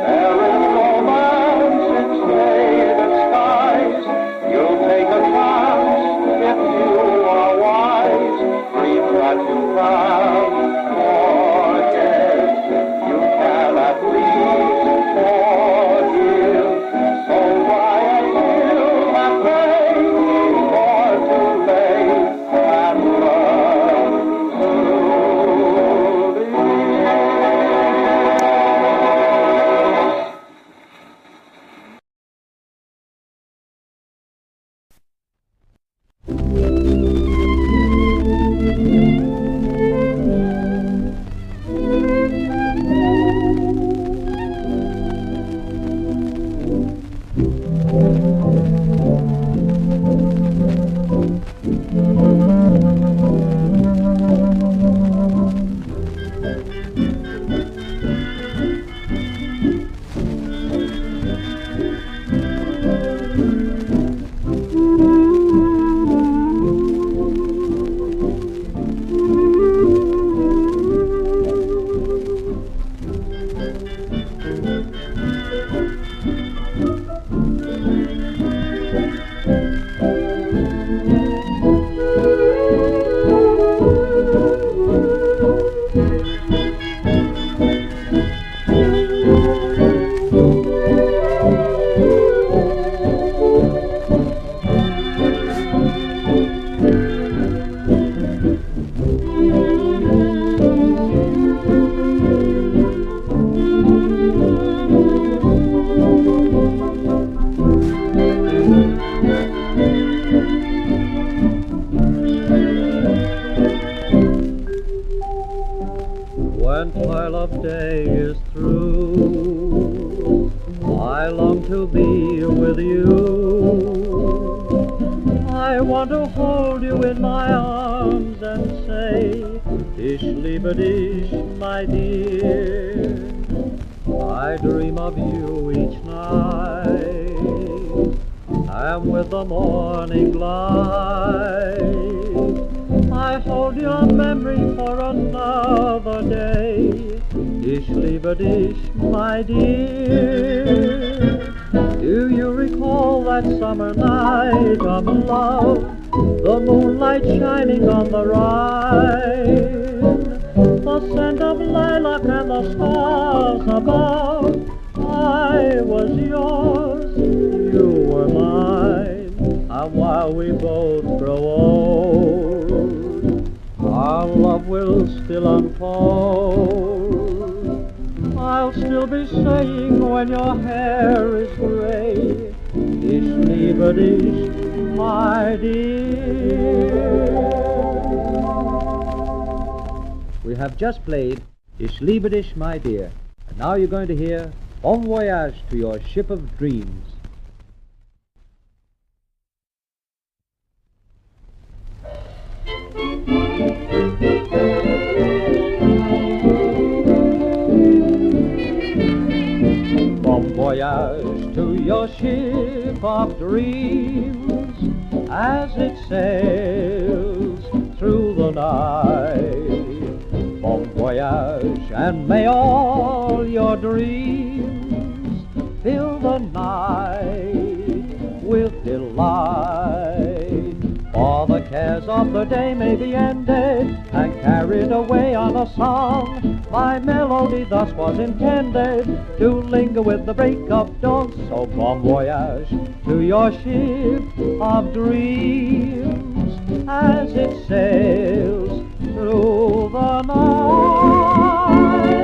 There is romance in shaded skies. You'll take a chance if you are wise. Dreams that you can't forget, you can at least forgive. So why until that day before too late and learn to live? When toil of day is through, I long to be with you. I want to hold you in my arms and say, Ich liebe dich, my dear. I dream of you each night, and with the morning light, I hold your memory for another day. Ich liebe dich, my dear. Do you recall that summer night of love, the moonlight shining on the Rhine, the scent of lilac and the stars above? I was yours, you were mine, and while we both grow old, our love will still unfold. I'll still be saying when your hair is gray, Ich liebe dich, my dear. We have just played Ich liebe dich, my dear. And now you're going to hear Bon Voyage to your ship of dreams. Bon voyage to your ship of dreams as it sails through the night. Bon voyage, and may all your dreams fill the night with delight. For the cares of the day may be ended and carried away on a song. My melody thus was intended to linger with the break of dawn. So bon voyage to your ship of dreams as it sails through the night.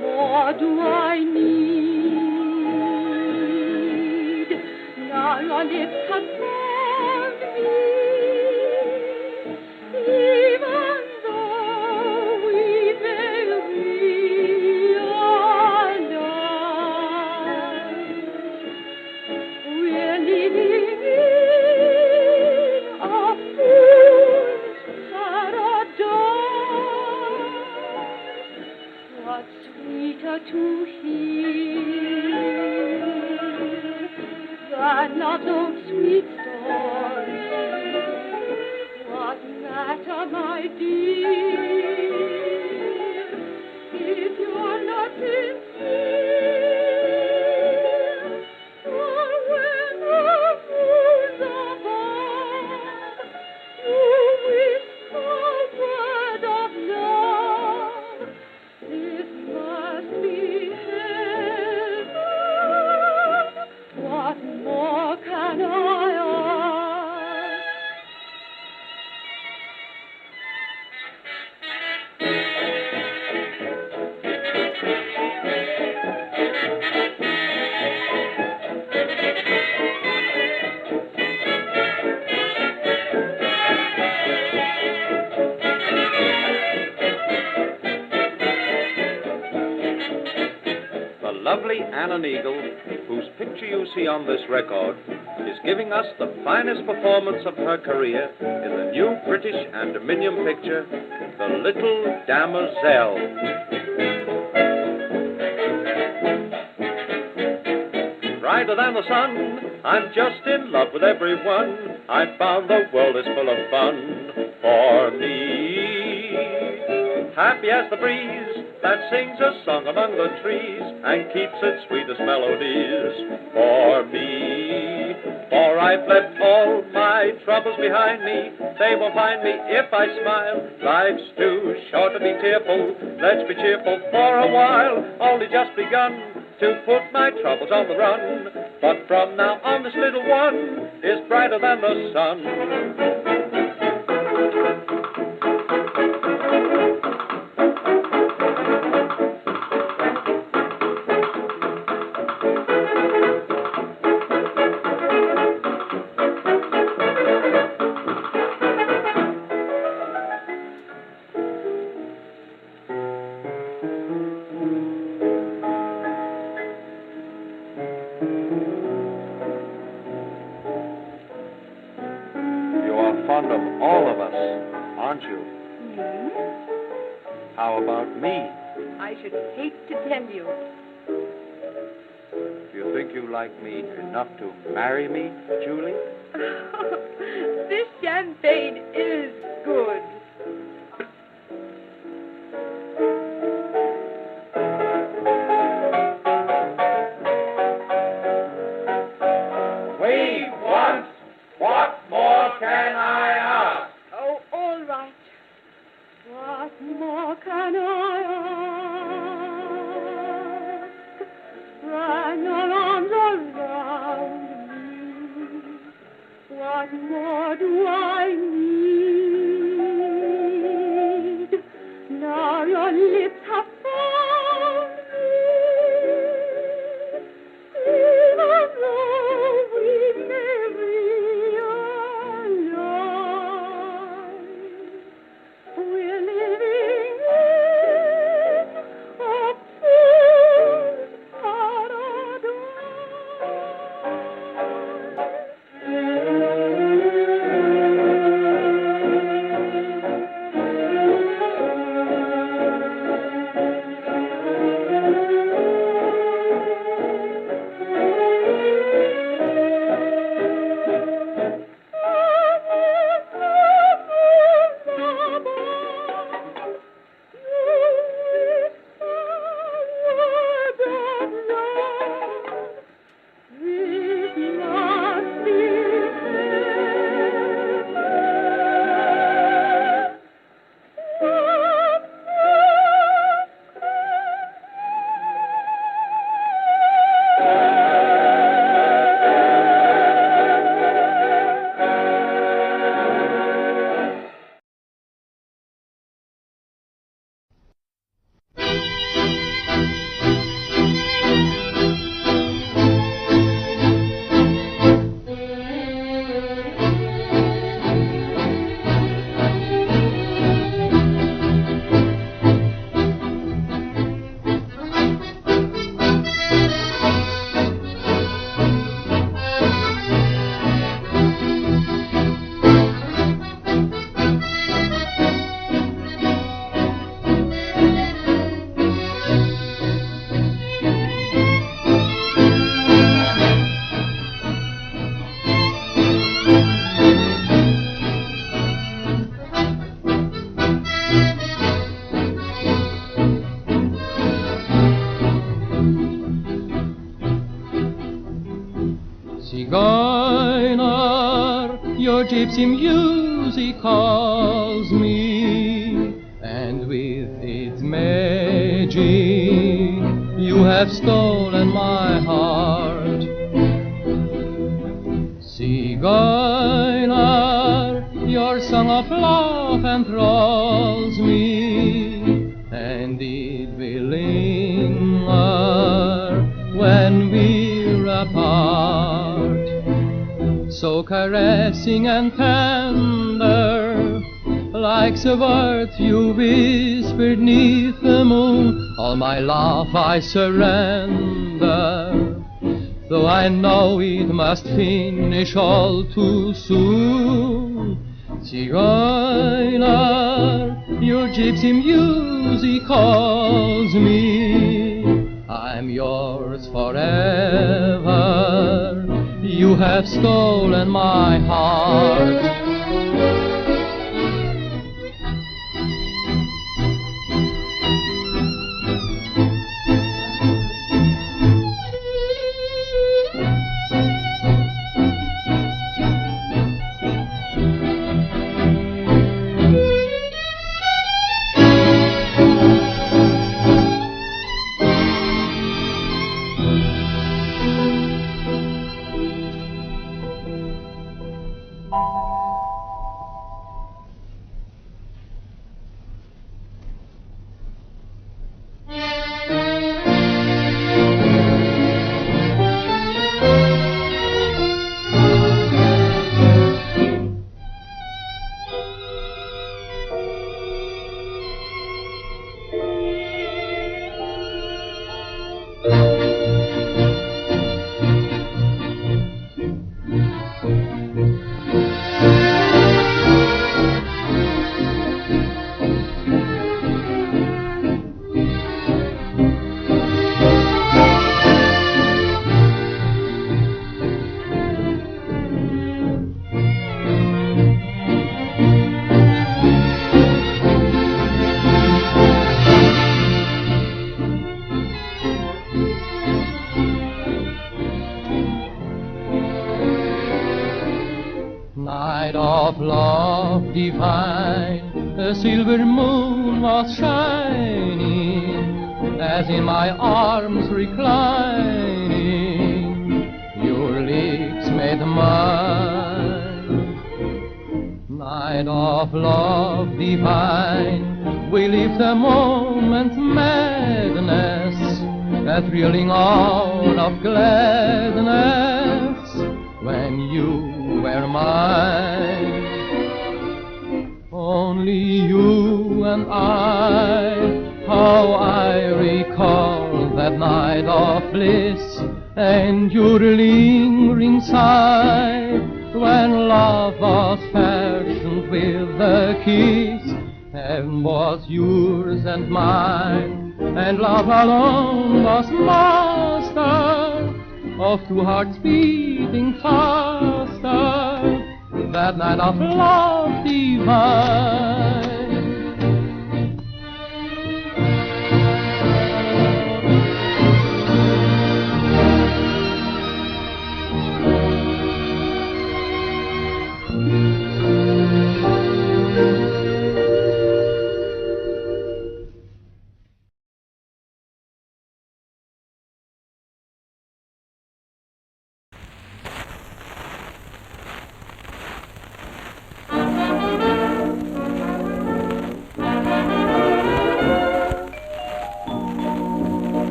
more do I need? Now your lips have found me, even though we may realize we're living in a fool's paradise. What's sweeter to hear than love's own sweet story? What matter, my dear, if you're not sincere? For when the moon's above, you whisper a word of love. This must be heaven. What more can I ask? The lovely Anna Neagle, whose picture you see on this record, is giving us the finest performance of her career in the new British and Dominion picture, The Little Damoiselle. Brighter than the sun, I'm just in love with everyone. I found the world is full of fun for me. Happy as the breeze that sings a song among the trees and keeps its sweetest melodies for me. For I've left all my troubles behind me. They won't find me if I smile. Life's too short to be tearful. Let's be cheerful for a while. Only just begun to put my troubles on the run. But from now on this little one is brighter than the sun. Fond of all of us, aren't you? How about me? I should hate to tell you. Do you think you like me enough to marry me, Julie? This champagne is good. We want. What more can I ask? Oh, all right. What more can I ask? Wrap your arms around me. What more do I need? Now your lips have found me. Even though we may we're living in a fool's paradise. your gypsy music calls me, and with its magic you have stolen my heart. Zigeuner, your song of love enthralls me, and it will linger when we're apart. So caressing and tender, like the words you whispered neath the moon, all my love I surrender, though I know it must finish all too soon. Zigeuner, your gypsy music calls me, I'm yours forever, you have stolen my heart. Night of love divine, a silver moon was shining, as in my arms reclining, your lips made mine. Night of love divine, we live the moment's madness, a thrilling hour of gladness, when you were mine. Only you and I, how I recall that night of bliss, and your lingering sigh, when love was fashioned with a kiss. Heaven was yours and mine, and love alone was master of two hearts beating faster, that night of love divine.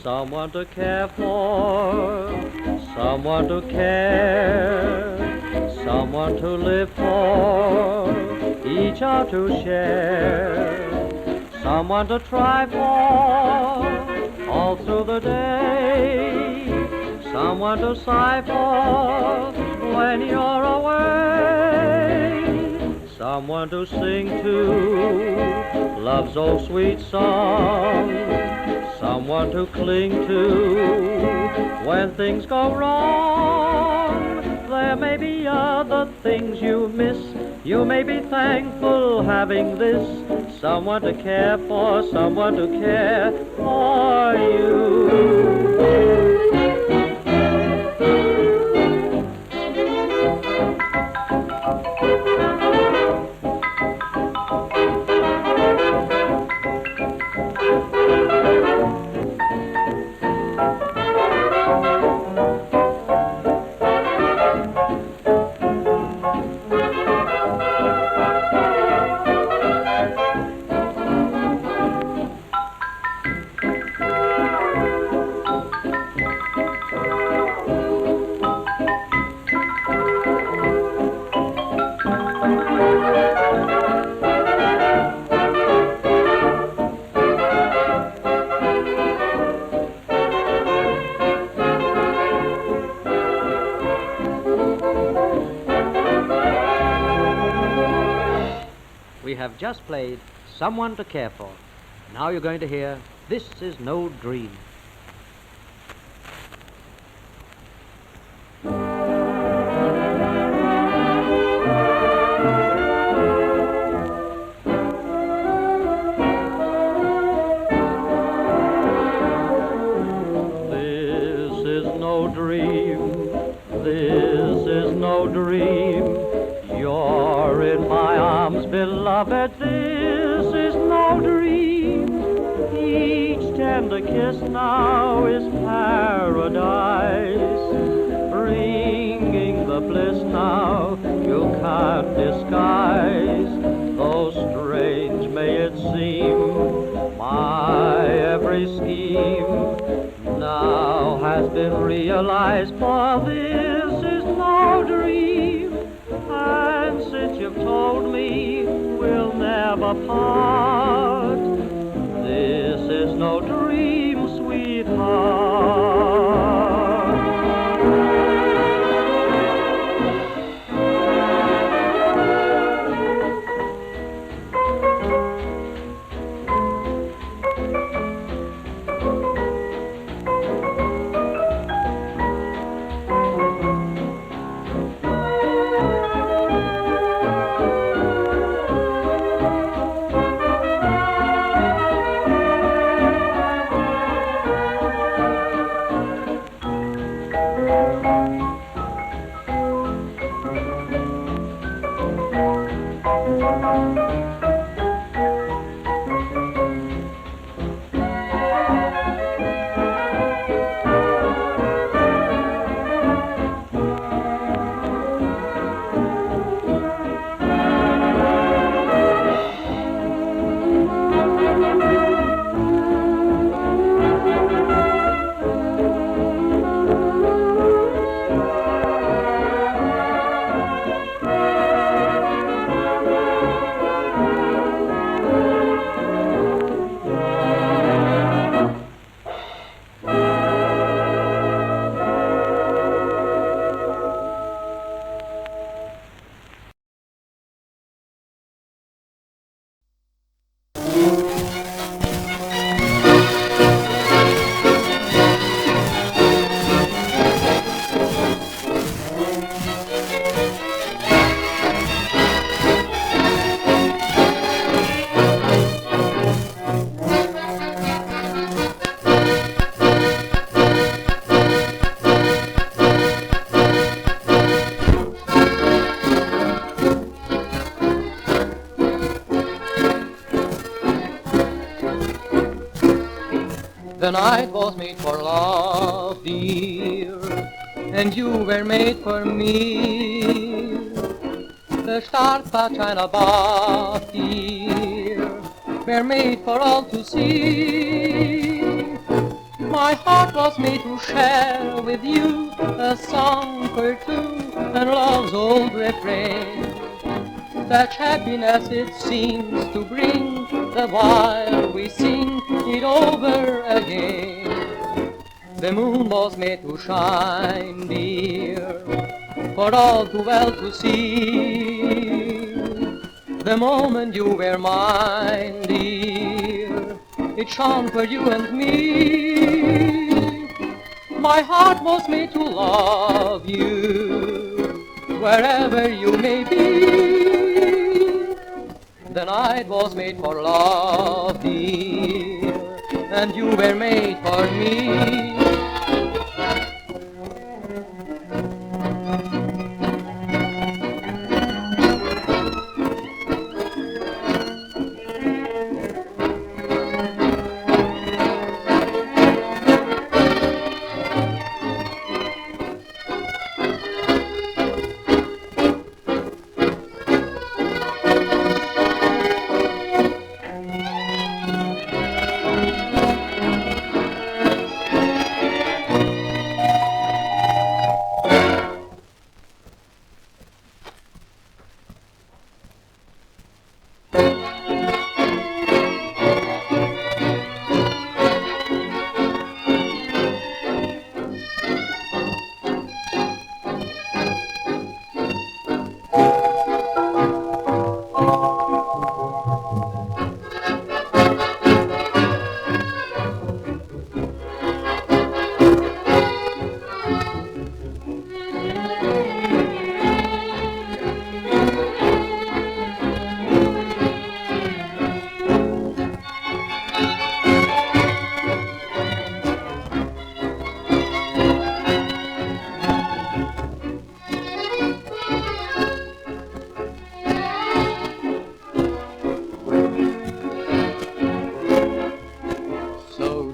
Someone to care for, someone to care, someone to live for, each are to share, someone to try for all through the day, someone to sigh for when you're away, someone to sing to love's old sweet song, someone to cling to when things go wrong. There may be other things you miss, you may be thankful having this, someone to care for, someone to care for you. We have just played Someone to Care For. Now you're going to hear This Is No Dream. This is no dream, this is no dream. You're in my arms, beloved, this is no dream. Each tender kiss now is paradise, bringing the bliss now you can't disguise. Though strange may it seem, my every scheme now has been realized, for this is no dream. And since you've told me we'll never part, this is no dream, sweetheart. The night was made for love, dear, and you were made for me. The stars that shine above, dear, were made for all to see. My heart was made to share with you a song or two and love's old refrain. Such happiness it seems to bring the while we sing it over again. The moon was made to shine, dear, for all too well to see. The moment you were mine, dear, it shone for you and me. My heart was made to love you, wherever you may be. The night was made for love, dear, and you were made for me.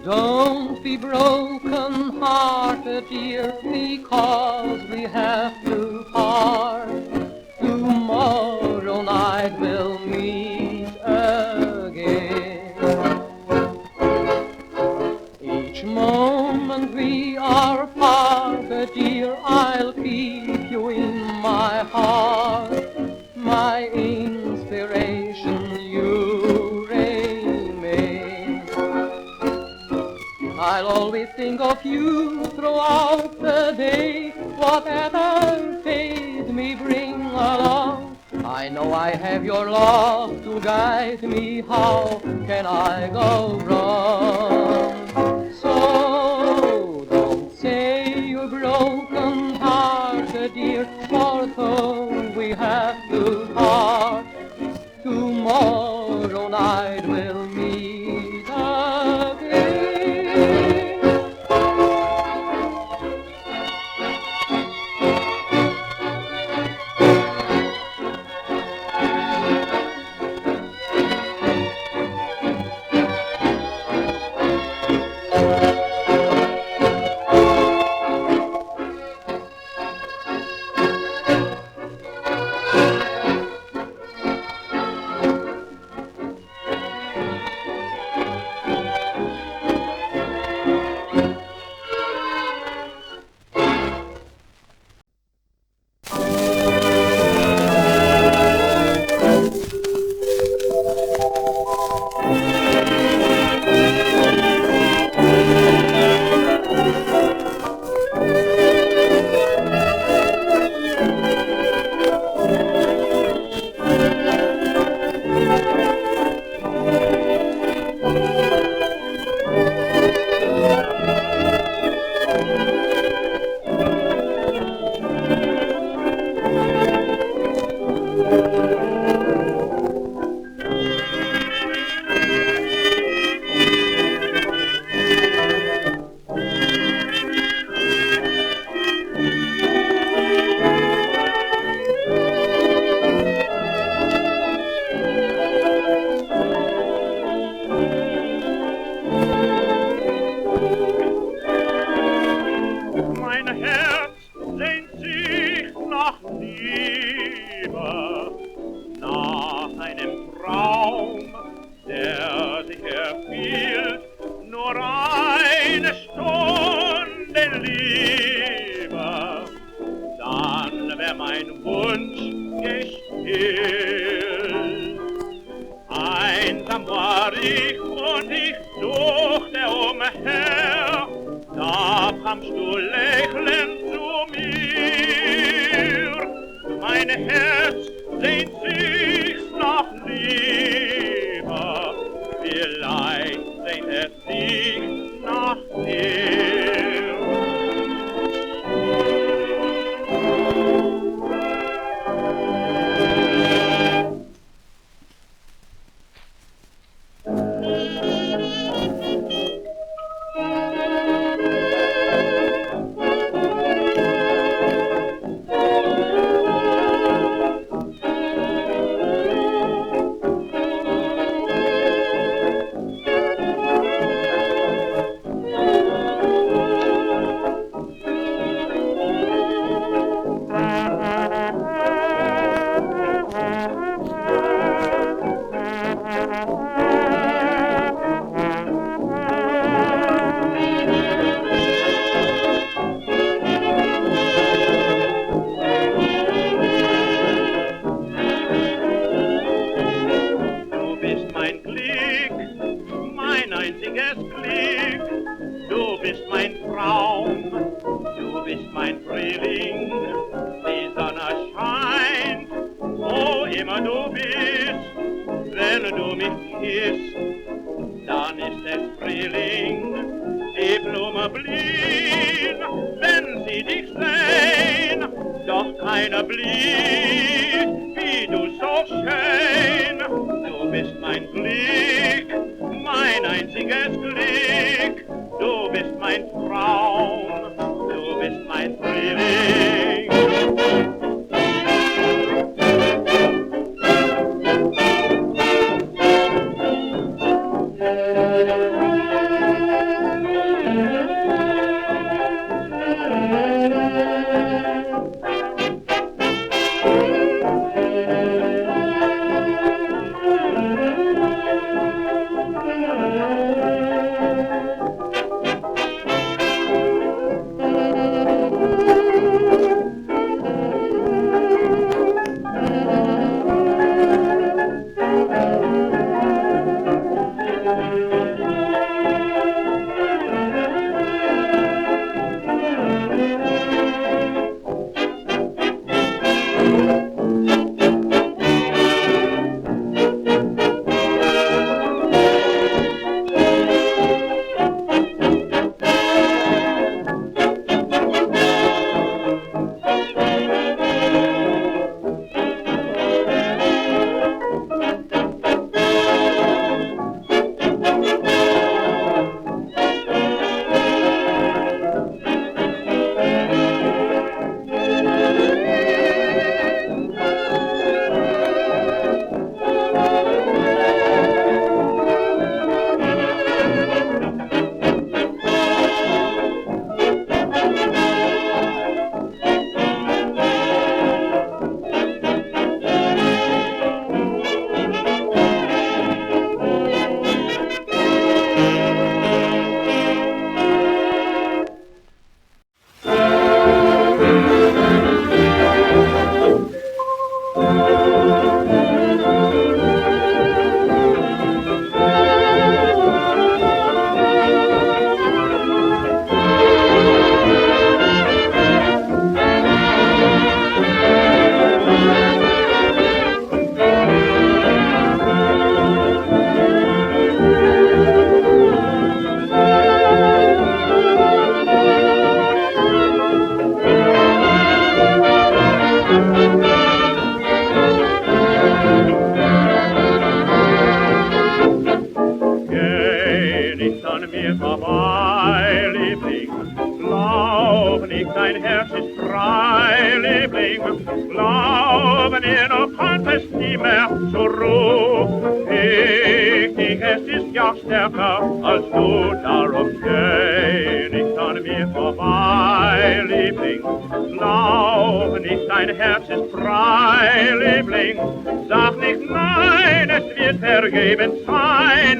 Don't be broken hearted, dear, because we have to part. Tomorrow night we'll meet again. Each moment we are parted, dear, I'll keep you in my heart. My inspiration, you remain. I'll always think of you throughout the day, whatever fate may bring along. I know I have your love to guide me, how can I go wrong? So don't say you're broken hearted, dear, for though we have to part, tomorrow night we'll meet again. still. Einsam war ich und ich suchte umher, da kamst du lächelnd zu mir. Mein Herz sehnt sich nach Liebe, vielleicht sehnt es sich nach dir.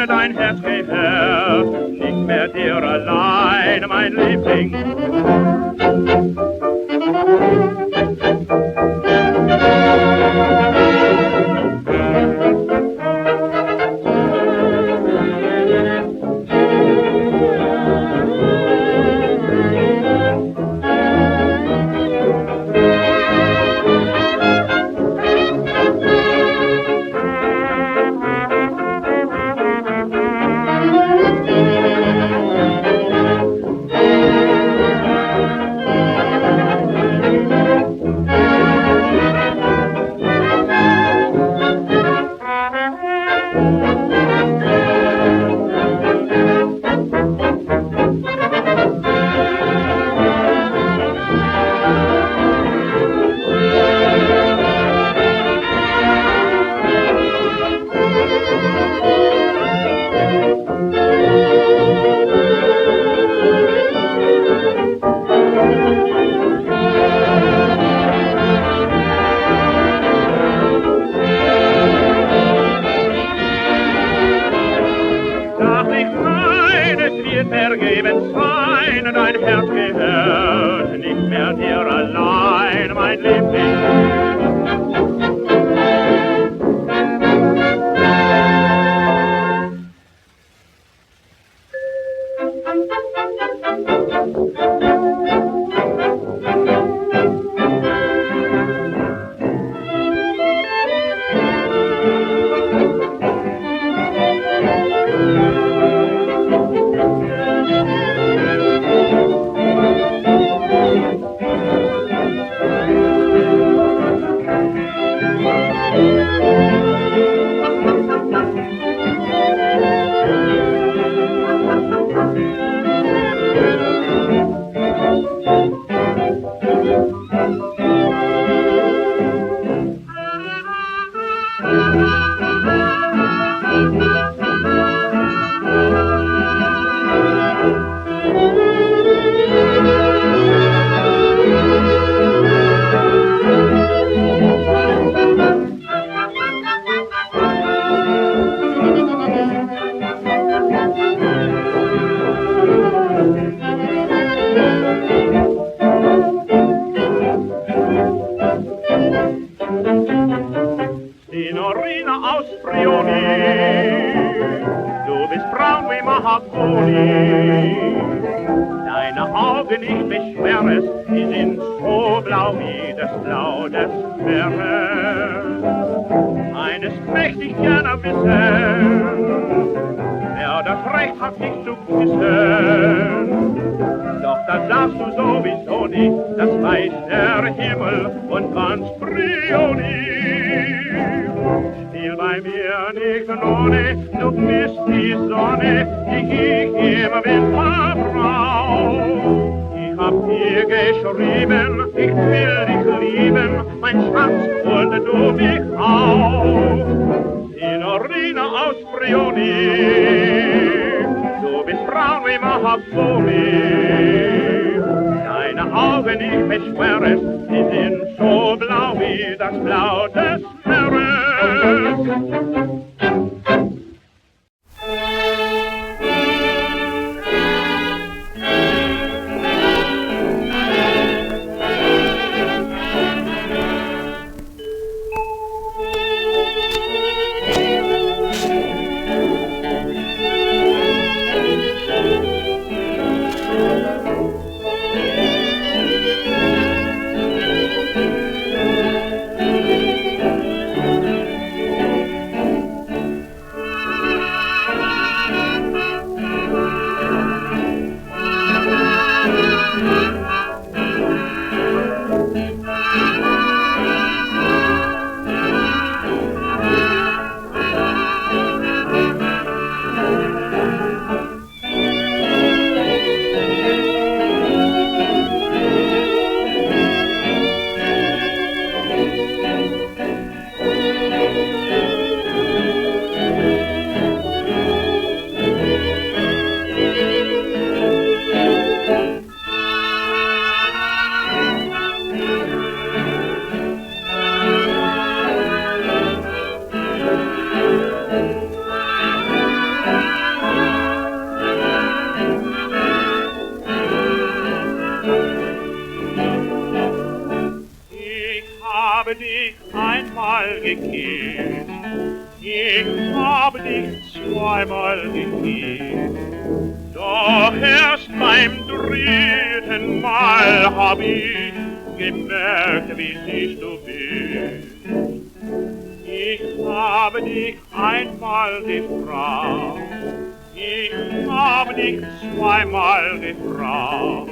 Dein Herz gehört nicht mehr dir allein, mein Liebling. Lebenswein, dein Herz gehört nicht mehr dir allein, mein Liebling. Signorina aus Friuli, du bist braun wie Mahagoni. Deine Augen, ich beschwör es, die sind so blau wie das Blau des Meeres. Eines möchte ich gerne wissen, wer das Recht hat, dich zu küssen. Doch das darfst du sowieso nicht, das weiß der Himmel und ganz Friuli. Spiel bei mir nicht Nonne, du bist die Sonne, die ich immer Winter brauch. Ich hab dir geschrieben, ich will dich lieben, mein Schatz, und du mich auch. Signorina aus Friuli, du bist braun wie Mahagoni. Deine Augen, ich beschwör es, sie sind so blau wie das Blau des Meeres. Dich einmal geküsst, ich habe dich zweimal geküsst, doch erst beim dritten Mal hab ich gemerkt, wie süß du bist. Ich habe dich einmal gefragt, ich habe dich zweimal gefragt,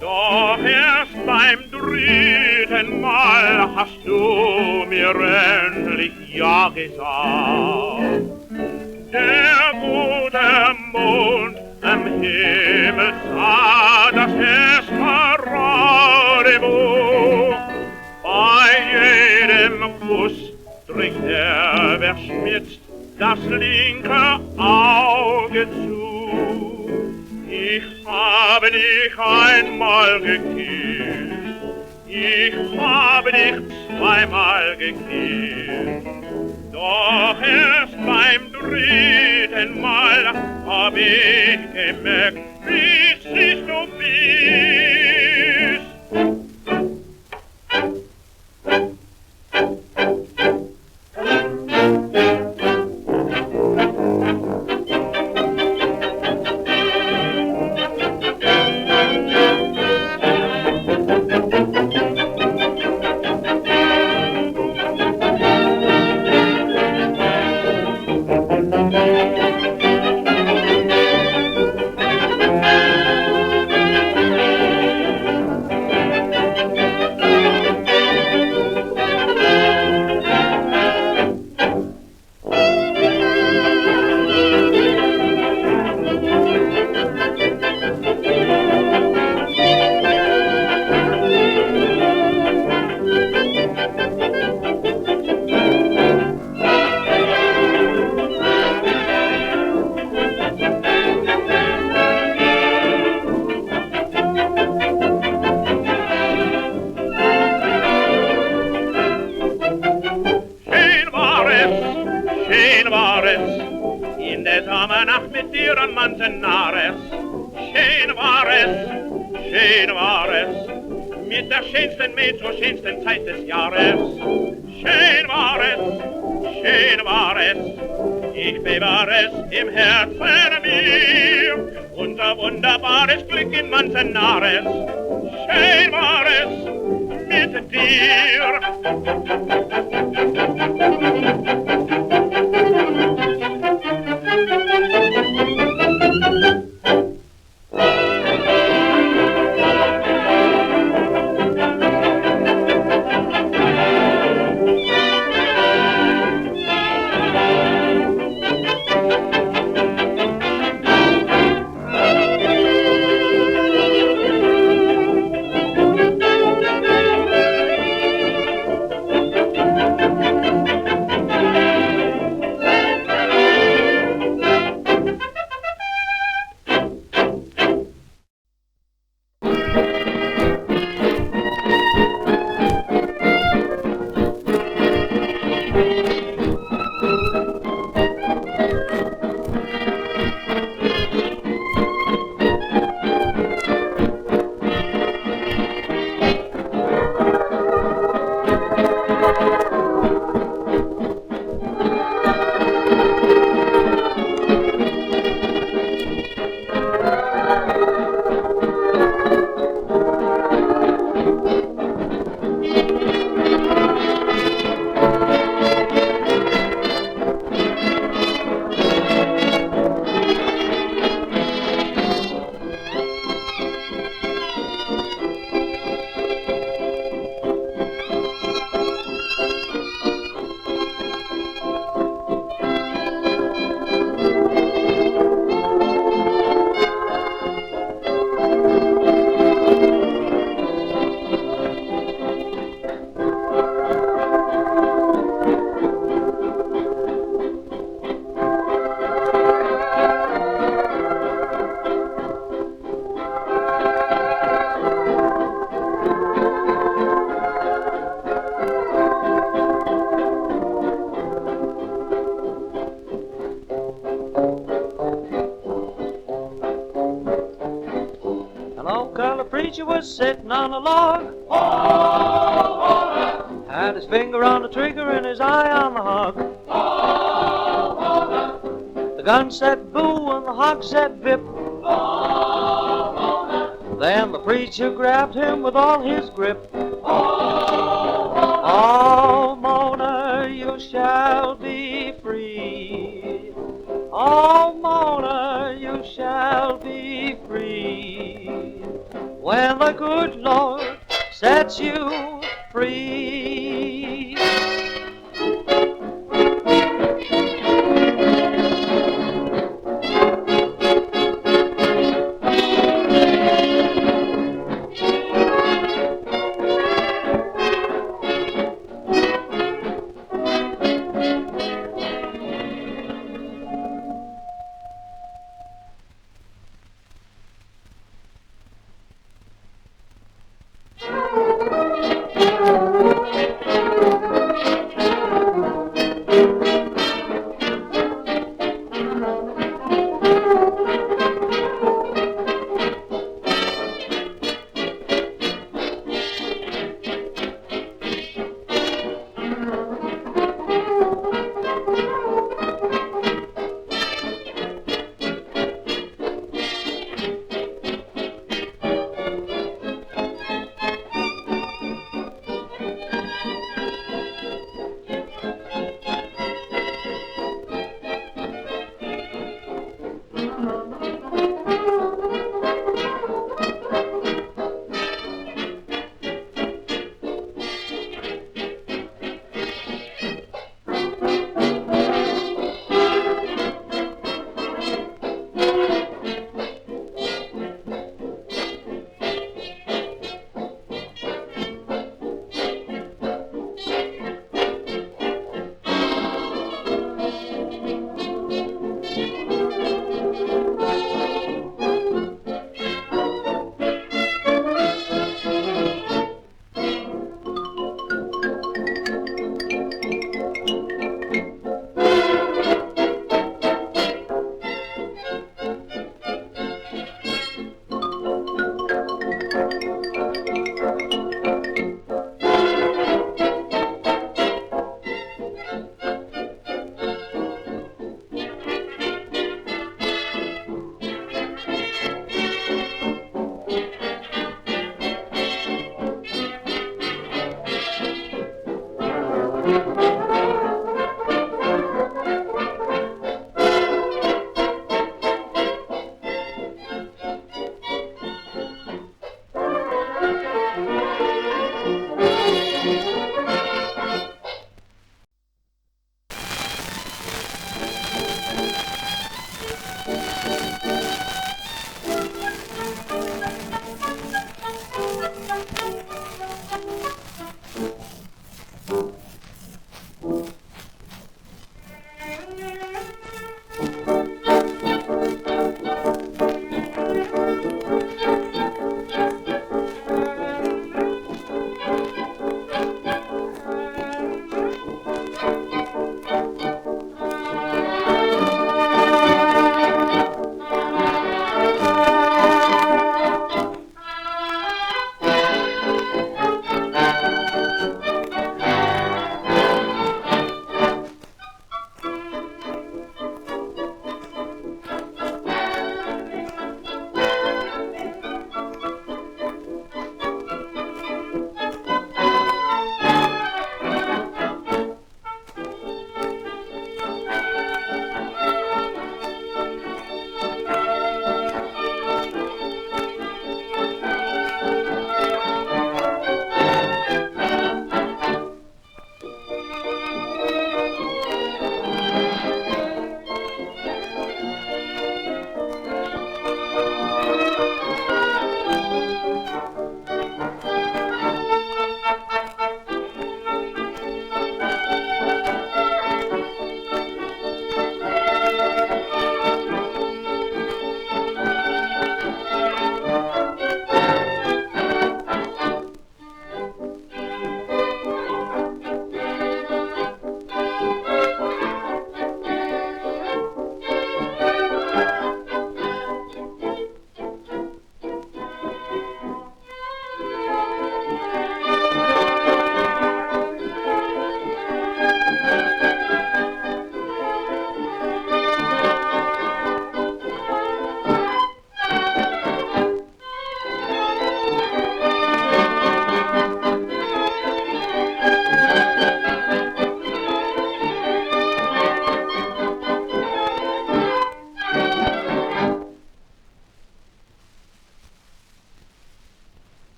doch erst beim dritten Mal hast du mir endlich ja gesagt. Der gute Mond am Himmel sah das Esmeralda-Buch. Bei jedem Kuss trinkt verschmitzt das linke Auge zu. Ich habe dich einmal geküsst, ich habe dich zweimal geküsst, doch erst beim dritten Mal hab ich gemerkt, wie komme Nacht mit dir an Manzanares. Schön war es, schön war es, mit der schönsten Mäd zur schönsten Zeit des Jahres. Schön war es, ich bewahr es im Herzen mir, unser wunderbares Glück in Manzanares. Schön war es mit dir. preacher was sitting on a log. Had his finger on the trigger and his eye on the hog. The gun said boo and the hog said bip. Then the preacher grabbed him with all his grip. Oh, Mona, you shall be free. Oh, Mona, you shall be free. When the good Lord sets you free.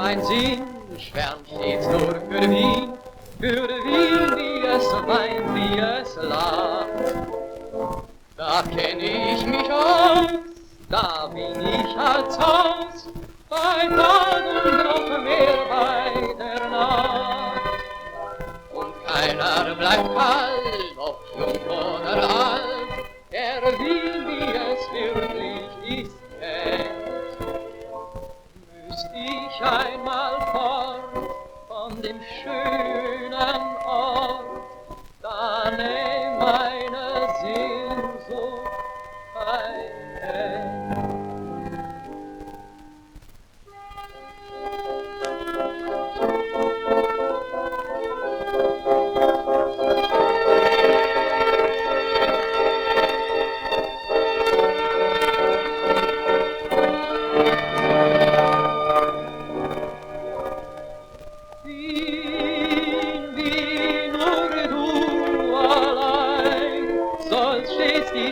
mein Sinn schwärmt stets nur für Wien, wie es weint, wie es da kenn ich mich aus, da bin ich als Haus, bei Tag und noch mehr bei der Nacht. Und keiner bleibt kalt, ob jung oder alt, er will, wie es wirklich ist, kennt. Müsst ich einmal fort von dem schönen Ort, dann nähm meine Sehnsucht ein Ende.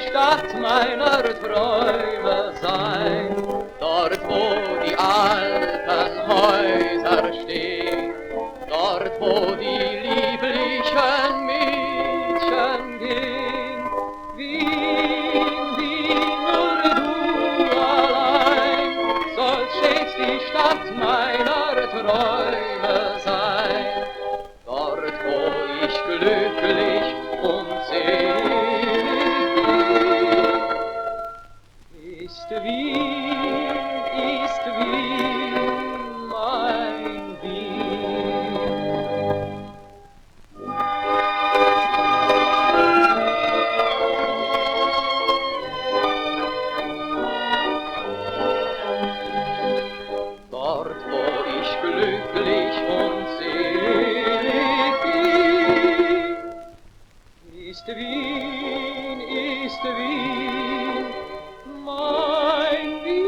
Stadt meiner Träume sein, dort wo die alten Häuser stehen, dort wo die lieblichen Mädchen gehen. Wien, Wien, nur du allein, sollst stets die Stadt meiner Träume sein, dort wo ich glücklich und selig ist Wien, mein Wien. Dort, wo ich glücklich und selig bin, ist Wien, mein Wien.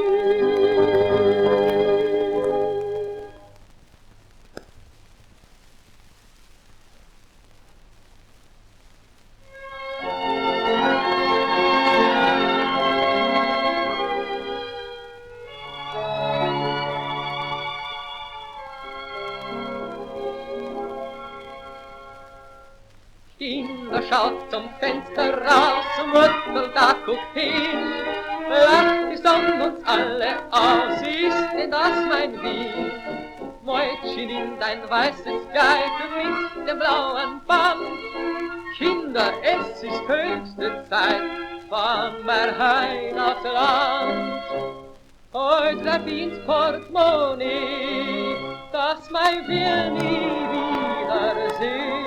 Kinder, schaut zum Fenster raus, Mutter, da guckt hin, lacht die Sonne uns alle aus, ist denn das mein Wien? Mädchen in dein weißes Kleid mit dem blauen Band, Kinder, es ist höchste Zeit, fahren wir heim aufs Land. Heut treff ich ins Portemonnaie, das mein wir nie wiedersehen.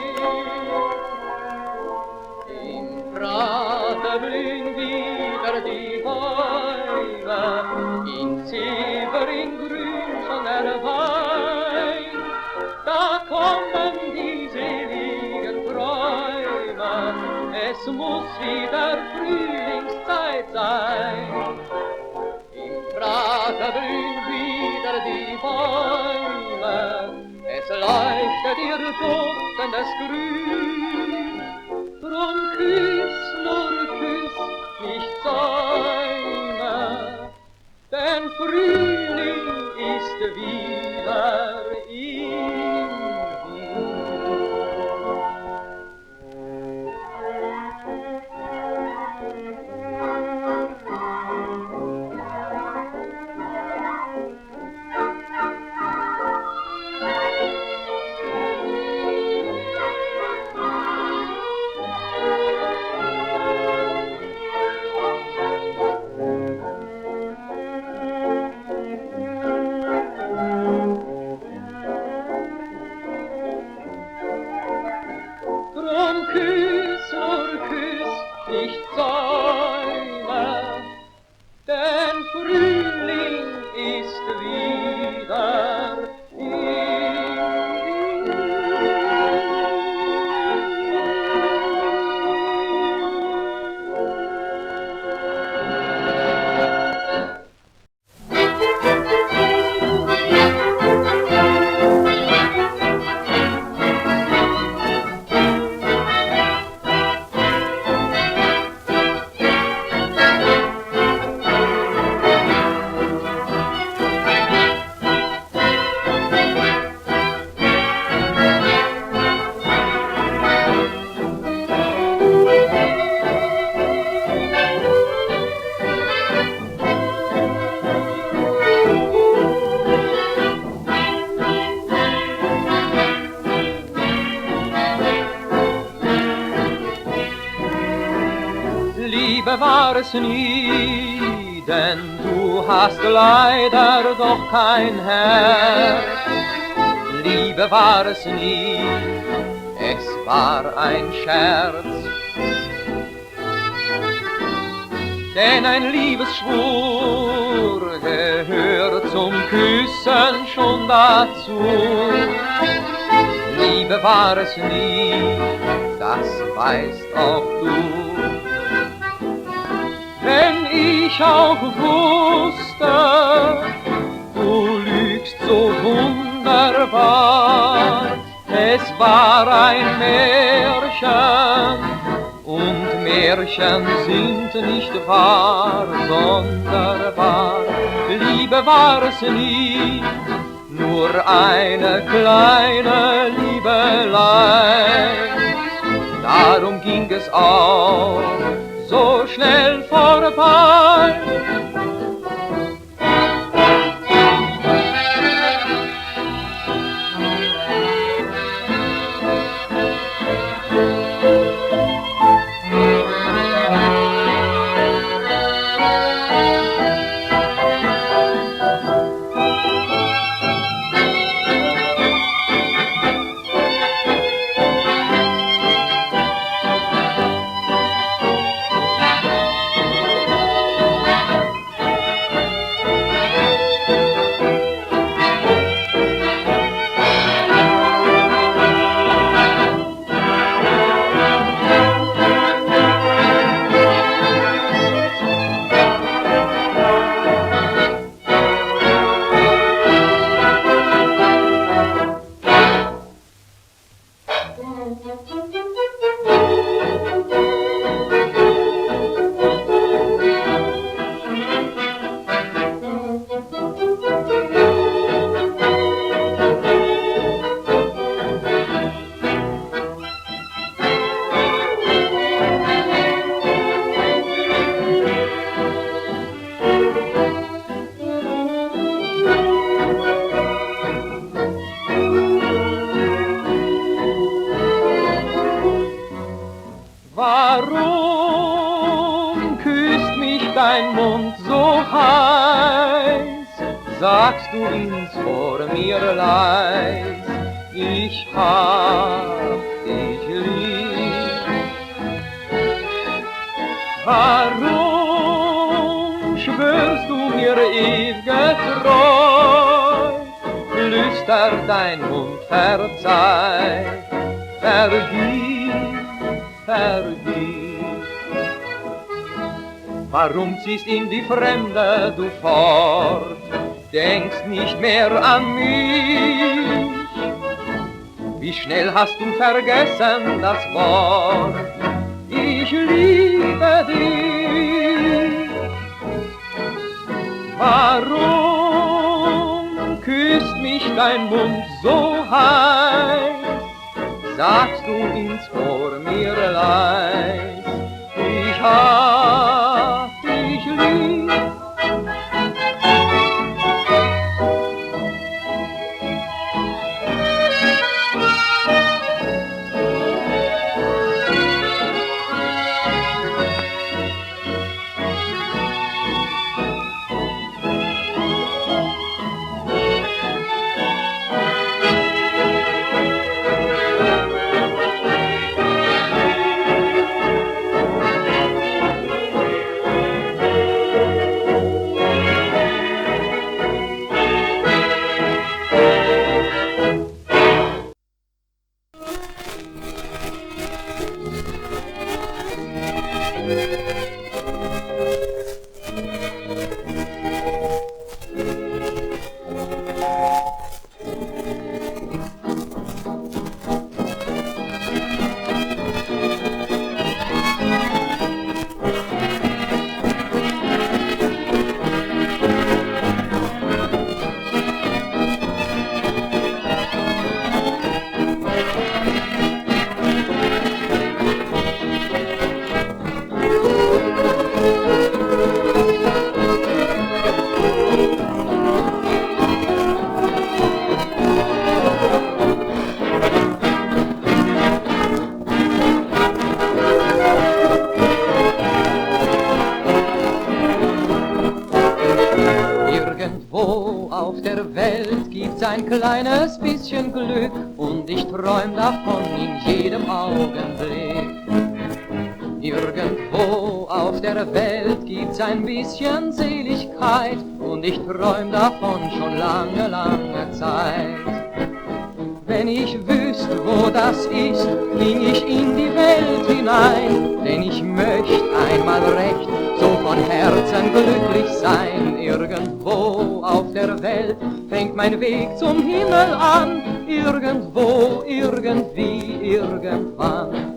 Im Prater blühen wieder die Bäume, in Silber, in Grün schon der Wein. Da kommen die seligen Träume, es muss wieder Frühlingszeit sein. Im Prater blühen wieder die Bäume, es leuchtet ihr duftendes Grün. Drum küss, nur küss, nicht säume, denn Frühling ist wieder in nicht säume, denn Frühling ist wieder Liebe war es nie, denn du hast leider doch kein Herz. Liebe war es nie, es war ein Scherz. Denn ein Liebesschwur gehört zum Küssen schon dazu. Liebe war es nie, das weißt auch du. Wenn ich auch wusste, du lügst so wunderbar, es war ein Märchen, und Märchen sind nicht wahr, sonderbar. Liebe war es nie, nur eine kleine Liebelei. Darum ging es auch so schnell vorbei. Warum küsst mich dein Mund so heiß? Sagst du ins vor mir leis, ich hab dich lieb. Warum schwörst du mir ew'ge Treu? Flüstert dein Mund verzeiht, vergib, vergib. Warum ziehst in die Fremde du fort, denkst nicht mehr an mich? Wie schnell hast du vergessen das Wort, ich liebe dich. Warum küsst mich dein Mund so heiß? Sagst du ins vor mir leis, ich hab dich lieb. der Welt gibt's ein kleines bisschen Glück und ich träum davon in jedem Augenblick. Irgendwo auf der Welt gibt's ein bisschen Seligkeit und ich träum davon schon lange, lange Zeit. Wenn ich wüsste, wo das ist, ging ich in die Welt hinein, denn ich möchte einmal recht so von Herzen glücklich sein. Irgendwo auf der Welt fängt mein Weg zum Himmel an, irgendwo, irgendwie, irgendwann.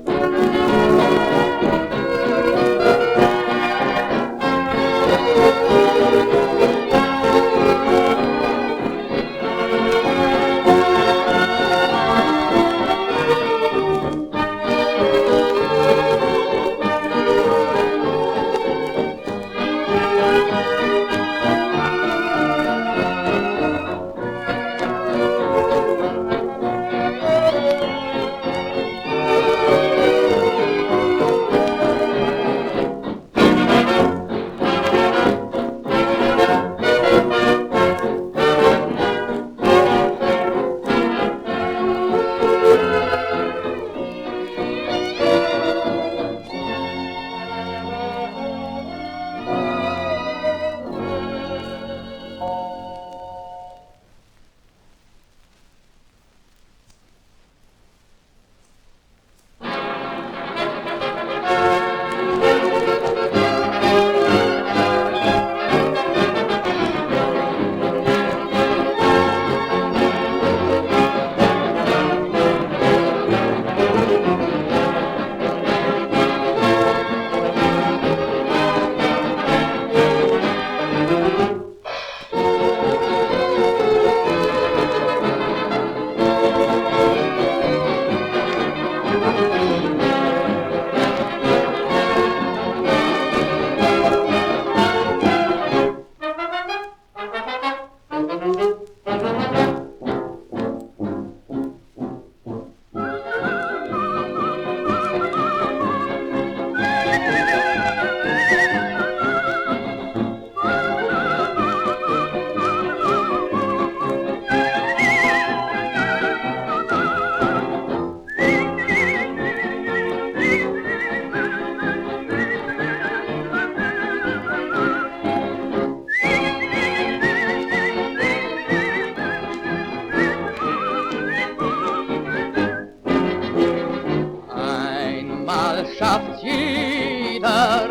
Schafft jeder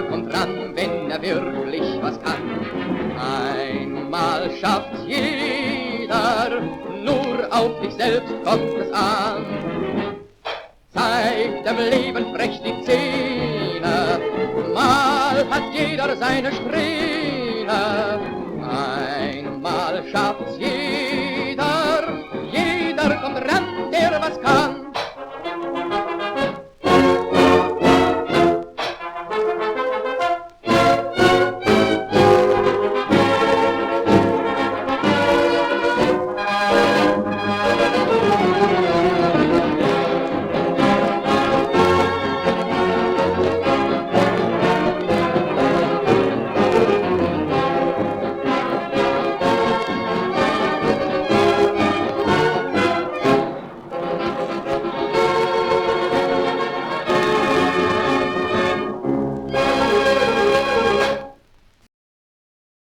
kommt ran, wenn er wirklich was kann. Einmal schafft jeder, nur auf dich selbst kommt es an. Zeigt dem Leben frech die Zähne, mal hat jeder seine Strähne.